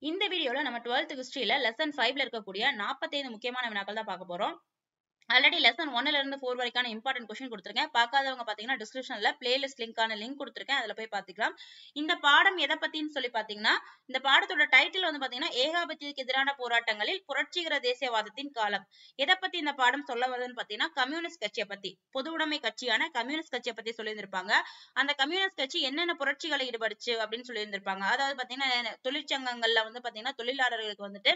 இந்த வீடியோல நம்ம 12th ஹிஸ்டரியில லெசன் 5ல இருக்கக்கூடிய 45 முக்கியமான வினாக்கள் தான் பார்க்க போறோம். ஆல்ரெடி லெசன் 1ல இருந்து 4 வரைக்கான இம்பார்ட்டன்ட் கொஸ்டின் கொடுத்திருக்கேன். பார்க்காதவங்க பாத்தீங்கன்னா டிஸ்கிரிப்ஷன்ல பிளேலிஸ்ட் லிங்கான லிங்க் கொடுத்திருக்கேன். அதுல போய் பாத்துக்கலாம். இந்த பாடம் எதை பத்தின்னு சொல்லி பாத்தீங்கன்னா, இந்த பாடத்தோட டைட்டில் வந்து பாத்தீங்கன்னா ஏகாபத்தியத்துக்கு எதிரான போராட்டங்களில் புரட்சிகர தேசியவாதத்தின் காலம். எதை பத்தி இந்த பாடம் சொல்ல வருதுன்னு பாத்தீங்கன்னா கம்யூனிஸ்ட் கட்சியை பத்தி, பொது உடைமை கட்சியான கம்யூனிஸ்ட் கட்சியை பத்தி சொல்லியிருந்திருப்பாங்க. அந்த கம்யூனிஸ்ட் கட்சி என்னென்ன புரட்சிகளை ஈடுபடுச்சு அப்படின்னு சொல்லியிருந்திருப்பாங்க. அதாவது பாத்தீங்கன்னா தொழிற்சங்கங்கள்ல வந்து பாத்தீங்கன்னா தொழிலாளர்களுக்கு வந்துட்டு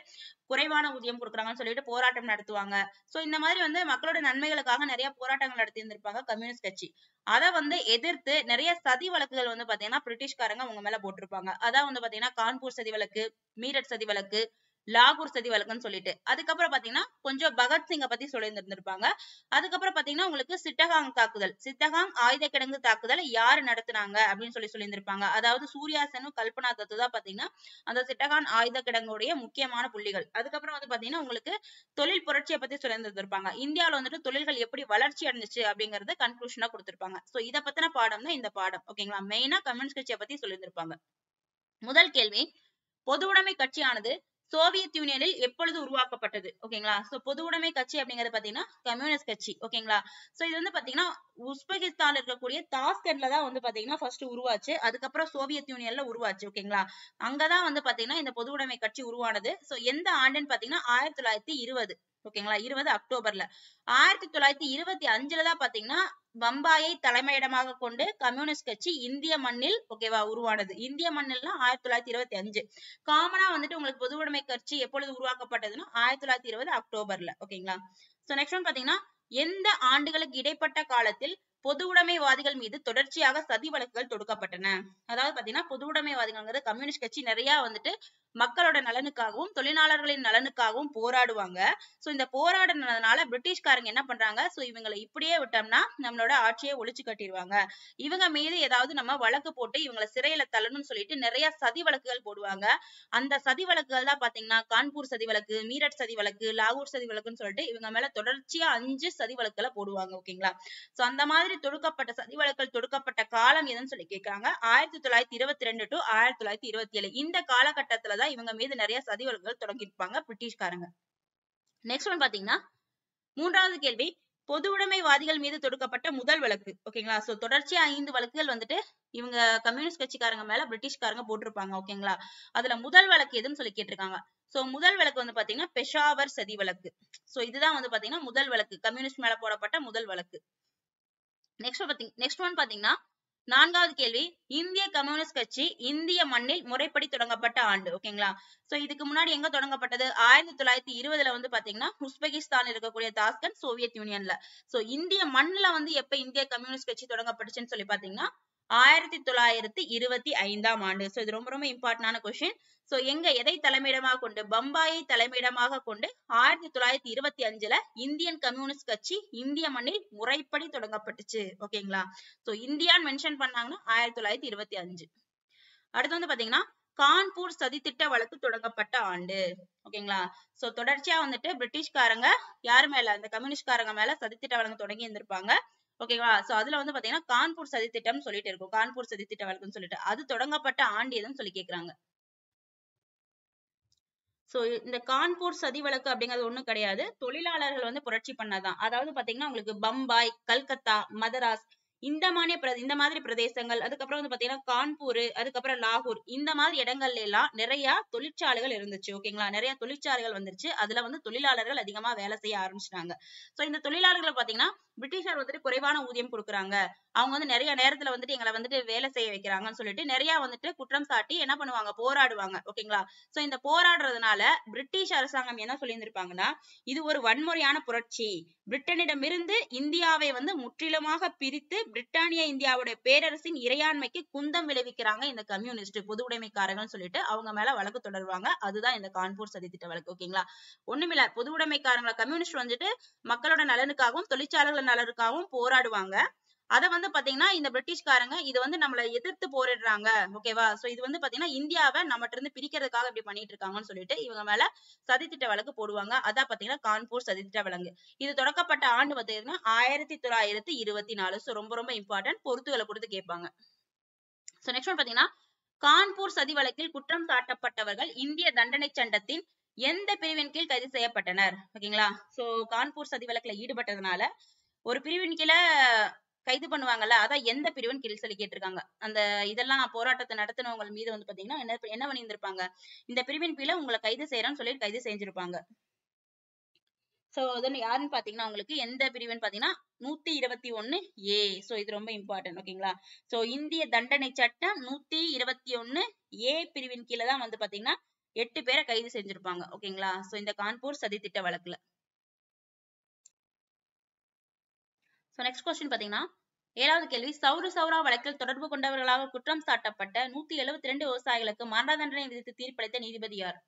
குறைவான ஊதியம் கொடுக்குறாங்கன்னு சொல்லிட்டு போராட்டம் நடத்துவாங்க. சோ இந்த மாதிரி வந்து மக்களோட நன்மைகளுக்காக நிறைய போராட்டங்கள் நடத்தி இருந்திருப்பாங்க கம்யூனிஸ்ட் கட்சி. அதை வந்து எதிர்த்து நிறைய சதி வழக்குகள் வந்து பாத்தீங்கன்னா பிரிட்டிஷ்காரங்க அவங்க மேல போட்டிருப்பாங்க. அதான் வந்து பாத்தீங்கன்னா கான்பூர் சதி வழக்கு, மீரட் சதி வழக்கு, லாகூர் சதி வழக்குன்னு சொல்லிட்டு. அதுக்கப்புறம் பாத்தீங்கன்னா கொஞ்சம் பகத்சிங்கை பத்தி சொல்லியிருந்திருப்பாங்க. அதுக்கப்புறம் பாத்தீங்கன்னா உங்களுக்கு சிட்டகாங் தாக்குதல், சிட்டகாங் ஆயுத கிடங்கு தாக்குதல் யாரு நடத்துனாங்க அப்படின்னு சொல்லியிருந்திருப்பாங்க. அதாவது சூர்யா சென்னு, கல்பனா தத்து தான் பாத்தீங்கன்னா அந்த சிட்டகாங் ஆயுத கிடங்குடைய முக்கியமான புள்ளிகள். அதுக்கப்புறம் வந்து பாத்தீங்கன்னா உங்களுக்கு தொழில் புரட்சியை பத்தி சொல்லியிருந்திருப்பாங்க. இந்தியாவில வந்துட்டு தொழில்கள் எப்படி வளர்ச்சி அடைஞ்சிச்சு அப்படிங்கறத கன்க்ளூஷனா கொடுத்திருப்பாங்க. சோ இதை பத்தின பாடம் தான் இந்த பாடம். ஓகேங்களா? மெயினா கம்யூனிஸ்ட் கட்சியை பத்தி சொல்லியிருந்திருப்பாங்க. முதல் கேள்வி, பொது உடைமை கட்சியானது சோவியத் யூனியனில் எப்பொழுது உருவாக்கப்பட்டது? ஓகேங்களா? சோ பொது உடைமை கட்சி அப்படிங்கிறது பாத்தீங்கன்னா கம்யூனிஸ்ட் கட்சி. ஓகேங்களா? சோ இது வந்து பாத்தீங்கன்னா உஸ்பெகிஸ்தான்ல இருக்கக்கூடிய தாஸ்கண்ட்ல தான் வந்து பாத்தீங்கன்னா ஃபர்ஸ்ட் உருவாச்சு. அதுக்கப்புறம் சோவியத் யூனியன்ல உருவாச்சு. ஓகேங்களா? அங்கதான் வந்து பாத்தீங்கன்னா இந்த பொது உடைமை கட்சி உருவானது. சோ எந்த ஆண்டுன்னு பாத்தீங்கன்னா 1920. ஓகேங்களா? 20 அக்டோபர்ல. 1925ல தான் பாத்தீங்கன்னா பம்பாயை தலைமையிடமாக கொண்டு கம்யூனிஸ்ட் கட்சி இந்திய மண்ணில் ஓகேவா உருவானது. இந்திய மண்ணில்னா 1925. காமனா வந்துட்டு உங்களுக்கு பொது உடைமை கட்சி எப்பொழுது உருவாக்கப்பட்டதுன்னா 1920 அக்டோபர்ல. ஓகேங்களா? சோ நெக்ஸ்ட் ஒன் பாத்தீங்கன்னா எந்த ஆண்டுகளுக்கு இடைப்பட்ட காலத்தில் பொது உடைமைவாதிகள் மீது தொடர்ச்சியாக சதி வழக்குகள் தொடுக்கப்பட்டன? அதாவது பாத்தீங்கன்னா பொது உடைமைவாதிகள் கம்யூனிஸ்ட் கட்சி நிறைய வந்துட்டு மக்களோட நலனுக்காகவும் தொழிலாளர்களின் நலனுக்காகவும் போராடுவாங்க. சோ இந்த போராடுனதுனால பிரிட்டிஷ்காரங்க என்ன பண்றாங்க, சோ இவங்களை இப்படியே விட்டோம்னா நம்மளோட ஆட்சியை ஒழிச்சு கட்டிடுவாங்க, இவங்க மீது ஏதாவது நம்ம வழக்கு போட்டு இவங்களை சிறையில தள்ளணும்னு சொல்லிட்டு நிறைய சதி வழக்குகள் போடுவாங்க. அந்த சதி வழக்குகள் தான் பாத்தீங்கன்னா கான்பூர் சதி வழக்கு, மீரட் சதி வழக்கு, லாகூர் சதி வழக்குன்னு சொல்லிட்டு இவங்க மேல தொடர்ச்சியா 5 சதி வழக்குகளை போடுவாங்க. ஓகேங்களா? சோ அந்த மாதிரி தொடுக்கப்பட்ட சதி வழக்குகள் தொடுக்கப்பட்ட காலம் எதுன்னு சொல்லி கேட்கிறாங்க. 1922 to 1927 இந்த காலகட்டத்துல தான் இவங்க மீது நிறைய சதி வழக்குகள் தொடங்கியிருப்பாங்க பிரிட்டிஷ்காரங்க. நெக்ஸ்ட் ஒன் பாத்தீங்கன்னா மூன்றாவது கேள்வி, பொது உடைமைவாதிகள் மீது தொடுக்கப்பட்ட முதல் வழக்கு. ஓகேங்களா? சோ தொடர்ச்சியா 5 வழக்குகள் வந்துட்டு இவங்க கம்யூனிஸ்ட் கட்சிக்காரங்க மேல பிரிட்டிஷ்காரங்க போட்டிருப்பாங்க. ஓகேங்களா? அதுல முதல் வழக்கு எதுன்னு சொல்லி கேட்டிருக்காங்க. சோ முதல் வழக்கு வந்து பாத்தீங்கன்னா பெஷாவர் சதி வழக்கு. சோ இதுதான் வந்து பாத்தீங்கன்னா முதல் வழக்கு, கம்யூனிஸ்ட் மேல போடப்பட்ட முதல் வழக்கு. நெக்ஸ்ட் ஒன் பாத்தீங்கன்னா நான்காவது கேள்வி, இந்திய கம்யூனிஸ்ட் கட்சி இந்திய மண்ணில் முறைப்படி தொடங்கப்பட்ட ஆண்டு. ஓகேங்களா? சோ இதுக்கு முன்னாடி எங்க தொடங்கப்பட்டது? 1920ல வந்து பாத்தீங்கன்னா உஸ்பெகிஸ்தான் இருக்கக்கூடிய தாஸ்கண்ட் சோவியத் யூனியன்ல. சோ இந்திய மண்ணுல வந்து எப்ப இந்திய கம்யூனிஸ்ட் கட்சி தொடங்கப்பட்டுச்சுன்னு சொல்லி பாத்தீங்கன்னா 1925ஆம் ஆண்டு. சோ இது ரொம்ப ரொம்ப இம்பார்ட்டன்டான கொஸ்டின். சோ எங்க எதை தலைமையிடமாக கொண்டு? பம்பாயை தலைமையிடமாக கொண்டு 1925ல இந்தியன் கம்யூனிஸ்ட் கட்சி இந்திய மண்ணில் முறைப்படி தொடங்கப்பட்டுச்சு. ஓகேங்களா? சோ இந்தியான்னு மென்ஷன் பண்ணாங்கன்னா 1925. அடுத்து வந்து பாத்தீங்கன்னா கான்பூர் சதித்திட்ட வழக்கு தொடங்கப்பட்ட ஆண்டு. ஓகேங்களா? சோ தொடர்ச்சியா வந்துட்டு பிரிட்டிஷ்காரங்க யாரு மேல, இந்த கம்யூனிஸ்ட்காரங்க மேல சதித்திட்ட வழக்கு தொடங்கி இருந்திருப்பாங்க. ஓகேவா? சோ அதுல வந்து பாத்தீங்கன்னா கான்பூர் சதித்திட்டம் சொல்லிட்டு இருக்கும். கான்பூர் சதித்திட்ட வழக்குன்னு சொல்லிட்டு அது தொடங்கப்பட்ட ஆண்டு எதுன்னு சொல்லி கேக்குறாங்க. சோ இந்த கான்பூர் சதி வழக்கு அப்படிங்கிறது ஒண்ணும் கிடையாது. தொழிலாளர்கள் வந்து புரட்சி பண்ணதான். அதாவது பாத்தீங்கன்னா உங்களுக்கு பம்பாய், கல்கத்தா, மதராஸ் இந்த மாதிரி பிரதேசங்கள், அதுக்கப்புறம் வந்து பாத்தீங்கன்னா கான்பூர், அதுக்கப்புறம் லாகூர் இந்த மாதிரி இடங்கள்ல எல்லாம் நிறைய தொழிற்சாலைகள் இருந்துச்சு. ஓகேங்களா? நிறைய தொழிற்சாலைகள் வந்துருச்சு. அதுல வந்து தொழிலாளர்கள் அதிகமா வேலை செய்ய ஆரம்பிச்சிட்டாங்க. சோ இந்த தொழிலாளர்களை பாத்தீங்கன்னா பிரிட்டிஷார் வந்துட்டு குறைவான ஊதியம் கொடுக்குறாங்க, அவங்க வந்து நிறைய நேரத்துல வந்துட்டு எங்களை வந்துட்டு வேலை செய்ய வைக்கிறாங்கன்னு சொல்லிட்டு நிறைய வந்துட்டு குற்றம் சாட்டி என்ன பண்ணுவாங்க, போராடுவாங்க. ஓகேங்களா? சோ இந்த போராடுறதுனால பிரிட்டிஷ் அரசாங்கம் என்ன சொல்லியிருந்திருப்பாங்கன்னா, இது ஒரு வன்முறையான புரட்சி, பிரிட்டனிடமிருந்து இந்தியாவை வந்து முற்றிலுமாக பிரித்து பிரிட்டானிய இந்தியாவுடைய பேரரசின் இறையாண்மைக்கு குந்தம் விளைவிக்கிறாங்க இந்த கம்யூனிஸ்ட் பொது உடைமைக்காரர்கள் சொல்லிட்டு அவங்க மேல வழக்கு தொடருவாங்க. அதுதான் இந்த கான்பூர் சதித்திட்ட வழக்கு. ஓகேங்களா? ஒண்ணுமில்ல, பொது உடைமைக்காரங்களை கம்யூனிஸ்ட் வந்துட்டு மக்களோட நலனுக்காகவும் தொழிற்சாலைகள் நலனுக்காகவும் போராடுவாங்க. அத வந்து பாத்தீங்கன்னா இந்த பிரிட்டிஷ்காரங்க இது வந்து நம்மளை எதிர்த்து போரிடுறாங்க. ஓகேவா? சோ இது வந்து பாத்தீங்கன்னா இந்தியாவை நம்மகிட்ட இருந்து பிரிக்கிறதுக்காக இப்படி பண்ணிட்டு இருக்காங்கன்னு சொல்லிட்டு இவங்க மேல சதித்திட்ட வழக்கு போடுவாங்க. அதான் பாத்தீங்கன்னா கான்பூர் சதித்திட்ட வழக்கு. இது தொடக்கப்பட்ட ஆண்டு பாத்தீங்கன்னா 1924. சோ ரொம்ப ரொம்ப இம்பார்ட்டன்ட், பொறுத்துகளை கொடுத்து கேட்பாங்க. சோ நெக்ஸ்ட் ஒன் பாத்தீங்கன்னா கான்பூர் சதி வழக்கில் குற்றம் சாட்டப்பட்டவர்கள் இந்திய தண்டனை சட்டத்தின் எந்த பிரிவின் கீழ் கைது செய்யப்பட்டனர்? ஓகேங்களா? சோ கான்பூர் சதி வழக்குல ஈடுபட்டதுனால ஒரு பிரிவின் கீழ கைது பண்ணுவாங்கல்ல, அதான் எந்த பிரிவின் கீழ் சொல்லி கேட்டிருக்காங்க. அந்த இதெல்லாம் போராட்டத்தை நடத்தினவங்க மீது வந்து பாத்தீங்கன்னா என்ன பண்ணியிருந்திருப்பாங்க, இந்த பிரிவின் கீழ உங்களை கைது செய்யறோம்னு சொல்லி கைது செஞ்சிருப்பாங்க. சோ then யாருன்னு பாத்தீங்கன்னா உங்களுக்கு எந்த பிரிவுன்னு பாத்தீங்கன்னா 121A. சோ இது ரொம்ப இம்பார்ட்டன்ட். ஓகேங்களா? சோ இந்திய தண்டனை சட்டம் 121A பிரிவின் கீழ தான் வந்து பாத்தீங்கன்னா 8 பேரை கைது செஞ்சிருப்பாங்க. ஓகேங்களா? சோ இந்த கான்பூர் சதி திட்ட வழக்குல. சோ நெக்ஸ்ட் கொஸ்டின் பாத்தீங்கன்னா 7வது கேள்வி, சௌரி சௌரா வழக்கில் தொடர்பு கொண்டவர்களாக குற்றம் சாட்டப்பட்ட 172 விவசாயிகளுக்கு மரண தண்டனை விதித்து தீர்ப்பளித்த நீதிபதி யார்?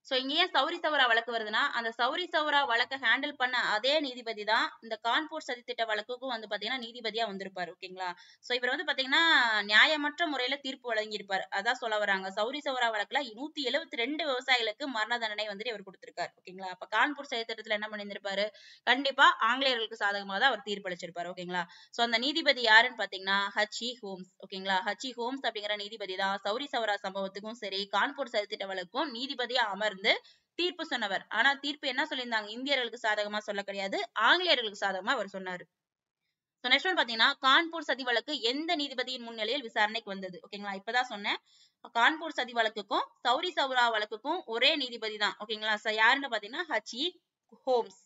சோ இங்க ஏன் சௌரி சௌரா வழக்கு வருதுன்னா, அந்த சௌரி சௌரா வழக்கை ஹேண்டில் பண்ண அதே நீதிபதி தான் இந்த கான்பூர் சதித்திட்ட வழக்குக்கும் வந்து பாத்தீங்கன்னா நீதிபதியா வந்திருப்பாரு. ஓகேங்களா? சோ இவர் வந்து பாத்தீங்கன்னா நியாயமற்ற முறையில தீர்ப்பு வழங்கியிருப்பாரு. அதான் சொல்ல வராங்க. சௌரி சௌரா வழக்குல 172 விவசாயிகளுக்கு மரண தண்டனை வந்துட்டு இவர் கொடுத்திருக்காரு. ஓகேங்களா? அப்ப கான்பூர் சதித்திட்டத்துல என்ன பண்ணியிருந்திருப்பாரு, கண்டிப்பா ஆங்கிலேயர்களுக்கு சாதகமாக தான் அவர் தீர்ப்பளிச்சிருப்பாரு. ஓகேங்களா? சோ அந்த நீதிபதி யாருன்னு பாத்தீங்கன்னா H.E. ஹோம்ஸ். ஓகேங்களா? H.E. ஹோம்ஸ் அப்படிங்கிற நீதிபதி தான் சௌரி சௌரா சம்பவத்துக்கும் சரி கான்பூர் சதித்திட்ட வழக்கும் நீதிபதியா அமர்ந்து தீர்ப்பு சொன்னவர். ஆனா தீர்ப்பு என்ன சொல்லியிருந்தாங்க, இந்தியர்களுக்கு சாதகமா சொல்ல கிடையாது, ஆங்கிலேயர்களுக்கு சாதகமா அவர் சொன்னாரு. நெக்ஸ்ட் ஒன் பாத்தீங்கன்னா கான்பூர் சதி வழக்கு எந்த நீதிபதியின் முன்னிலையில் விசாரணைக்கு வந்தது? ஓகேங்களா? இப்பதான் சொன்னேன், கான்பூர் சதி வழக்குக்கும் சௌரி சௌரா வழக்குக்கும் ஒரே நீதிபதி தான். ஓகேங்களா? யாருன்னு பாத்தீங்கன்னா H.E. ஹோம்ஸ்.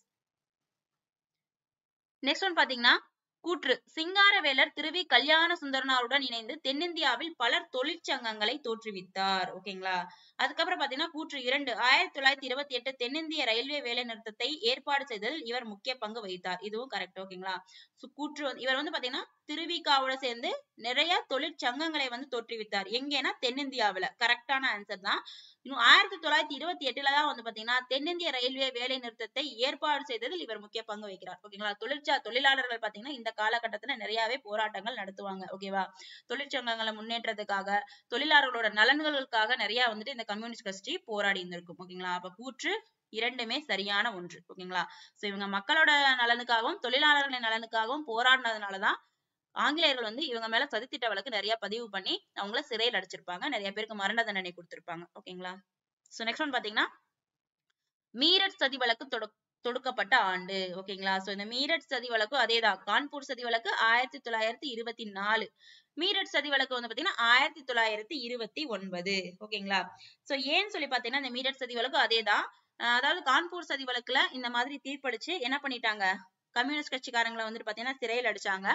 நெக்ஸ்ட் ஒன் பாத்தீங்கன்னா கூற்று, சிங்காரவேலர் திருவி கல்யாண சுந்தரனாருடன் இணைந்து தென்னிந்தியாவில் பலர் தொழிற்சங்கங்களை தோற்றுவித்தார். ஓகேங்களா? அதுக்கப்புறம் பாத்தீங்கன்னா கூற்று 2, 1928 தென்னிந்திய ரயில்வே வேலை நிறுத்தத்தை ஏற்பாடு செய்ததில் இவர் முக்கிய பங்கு வகித்தார். இதுவும் கரெக்ட். ஓகேங்களா? கூற்று இவர் வந்து பாத்தீங்கன்னா திருவிகாவோட சேர்ந்து நிறைய தொழிற்சங்கங்களை வந்து தோற்றுவித்தார். எங்கன்னா தென்னிந்தியாவில. கரெக்டான ஆன்சர் தான். 1928 தான் வந்து பாத்தீங்கன்னா தென்னிந்திய ரயில்வே வேலை நிறுத்தத்தை ஏற்பாடு செய்ததில் இவர் முக்கிய பங்கு வகிக்கிறார். ஓகேங்களா? தொழிலாளர்கள் பாத்தீங்கன்னா இந்த காலகட்டத்துல நிறையவே போராட்டங்கள் நடத்துவாங்க. ஓகேவா? தொழிற்சங்கங்களை முன்னேற்றத்துக்காக தொழிலாளர்களோட நலன்களுக்காக நிறைய வந்துட்டு இந்த கம்யூனிஸ்ட் கட்சி போராடி இருந்திருக்கும். ஓகேங்களா? அப்ப கூற்று 2மே சரியான ஒன்று. ஓகேங்களா? சோ இவங்க மக்களோட நலனுக்காகவும் தொழிலாளர்களின் நலனுக்காகவும் போராடினதுனாலதான் ஆங்கிலேயர்கள் வந்து இவங்க மேல சதித்திட்ட வழக்கு நிறைய பதிவு பண்ணி அவங்கள சிறையில் அடைச்சிருப்பாங்க. நிறைய பேருக்கு மரண தண்டனை கொடுத்திருப்பாங்க. ஓகேங்களா? சோ நெக்ஸ்ட் ஒன் பாத்தீங்கன்னா மீரட் சதி வழக்கு தொடுக்கப்பட்ட ஆண்டு. ஓகேங்களா? சோ இந்த மீரட் சதி வழக்கு அதேதான். கான்பூர் சதி வழக்கு 1924. மீரட் சதி வழக்கு வந்து பாத்தீங்கன்னா 1929. ஓகேங்களா? சோ ஏன்னு சொல்லி பாத்தீங்கன்னா இந்த மீரட் சதி வழக்கு அதேதான். அதாவது கான்பூர் சதி வழக்குல இந்த மாதிரி தீர்ப்பளிச்சு என்ன பண்ணிட்டாங்க, கம்யூனிஸ்ட் கட்சிக்காரங்களை வந்துட்டு பாத்தீங்கன்னா சிறையில் அடிச்சாங்க.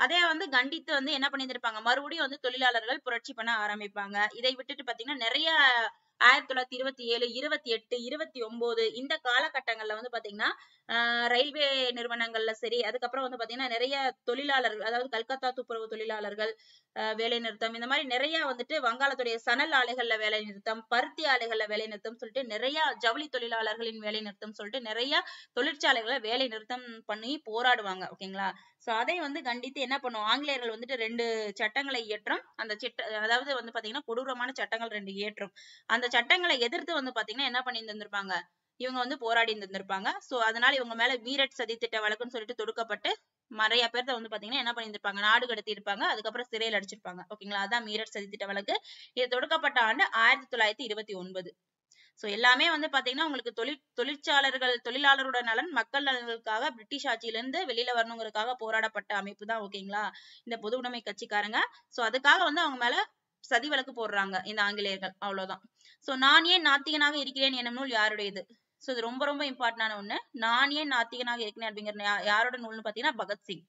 அதே வந்து கண்டித்து வந்து என்ன பண்ணியிருப்பாங்க, மறுபடியும் வந்து தொழிலாளர்கள் புரட்சி பண்ண ஆரம்பிப்பாங்க. இதை விட்டுட்டு பாத்தீங்கன்னா நிறைய 1927, 28, 29 இந்த காலகட்டங்கள்ல வந்து பாத்தீங்கன்னா ரயில்வே நிறுவனங்கள்ல சரி, அதுக்கப்புறம் வந்து பாத்தீங்கன்னா நிறைய தொழிலாளர்கள், அதாவது கல்கத்தா துப்புரவு தொழிலாளர்கள் வேலை நிறுத்தம், இந்த மாதிரி நிறைய வந்துட்டு வங்காளத்துடைய சணல் ஆலைகள்ல வேலை நிறுத்தம், பருத்தி ஆலைகள்ல வேலை நிறுத்தம் சொல்லிட்டு நிறைய ஜவுளி தொழிலாளர்களின் வேலை நிறுத்தம் சொல்லிட்டு நிறைய தொழிற்சாலைகளை வேலை நிறுத்தம் பண்ணி போராடுவாங்க. ஓகேங்களா? சோ அதை வந்து கண்டித்து என்ன பண்ணுவோம், ஆங்கிலேயர்கள் வந்துட்டு 2 சட்டங்களை இயற்றும். அந்த அதாவது வந்து பாத்தீங்கன்னா கொடூரமான சட்டங்கள் 2 இயற்றும். அந்த சட்டங்களை எதிர்த்து வந்து பாத்தீங்கன்னா என்ன பண்ணி இருந்திருப்பாங்க, இவங்க வந்து போராடி இருந்திருப்பாங்க. சோ அதனால இவங்க மேல மீரட் சதி திட்ட வழக்குன்னு சொல்லிட்டு தொடுக்கப்பட்டு நிறைய பேர்த்த வந்து பாத்தீங்கன்னா என்ன பண்ணியிருப்பாங்க, நாடு கடத்தி இருப்பாங்க. அதுக்கப்புறம் சிறையில் அடிச்சிருப்பாங்க. ஓகேங்களா? அதான் மீரட் சதி திட்ட வழக்கு. இது தொடுக்கப்பட்ட ஆண்டு 1929. சோ எல்லாமே வந்து பாத்தீங்கன்னா உங்களுக்கு தொழிலாளரோட நலன், மக்கள் நலன்களுக்காக பிரிட்டிஷ் ஆட்சியிலிருந்து வெளியில வரணுங்கிறதுக்காக போராடப்பட்ட அமைப்பு தான். ஓகேங்களா? இந்த பொது உடைமை கட்சிக்காரங்க. சோ அதுக்காக வந்து அவங்க மேல சதி வழக்கு போடுறாங்க இந்த ஆங்கிலேயர்கள். அவ்வளவுதான். சோ நான் ஏன் நாத்திகனாக இருக்கிறேன் என்னும் நூல் யாருடையது? சோ இது ரொம்ப ரொம்ப இம்பார்ட்டன்டான ஒண்ணு. நான் ஏன் நாத்திகனாக இருக்கிறேன் அப்படிங்கிற யாரோட நூல்னு பாத்தீங்கன்னா பகத்சிங்.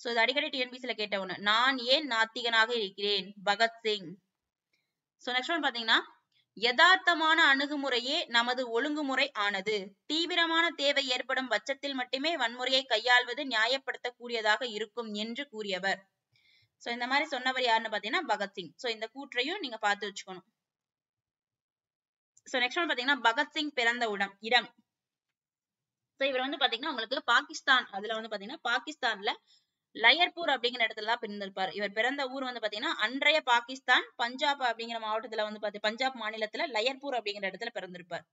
சோ இது அடிக்கடி டிஎன்பிசில கேட்ட ஒண்ணு. நான் ஏன் நாத்திகனாக இருக்கிறேன், பகத்சிங். சோ நெக்ஸ்ட் ஒன் பாத்தீங்கன்னா யதார்த்தமான அணுகுமுறையே நமது ஒழுங்குமுறை ஆனது. தீவிரமான தேவை ஏற்படும் பட்சத்தில் மட்டுமே வன்முறையை கையாள்வது நியாயப்படுத்தக்கூடியதாக இருக்கும் என்று கூறியவர். சோ இந்த மாதிரி சொன்னவர் யாருன்னு பாத்தீங்கன்னா பகத்சிங். சோ இந்த கூற்றையும் நீங்க பார்த்து வச்சுக்கணும். சோ நெக்ஸ்ட் ஒன் பாத்தீங்கன்னா பகத்சிங் பிறந்த இடம். சோ இவர் வந்து பாத்தீங்கன்னா உங்களுக்கு பாகிஸ்தான், அதுல வந்து பாத்தீங்கன்னா பாகிஸ்தான்ல லயர்பூர் அப்படிங்கிற இடத்துல தான் பிறந்திருப்பார். இவர் பிறந்த ஊர் வந்து பாத்தீங்கன்னா அன்றைய பாகிஸ்தான் பஞ்சாப் அப்படிங்கிற மாவட்டத்துல வந்து பஞ்சாப் மாநிலத்துல லயர்பூர் அப்படிங்கிற இடத்துல பிறந்திருப்பார்.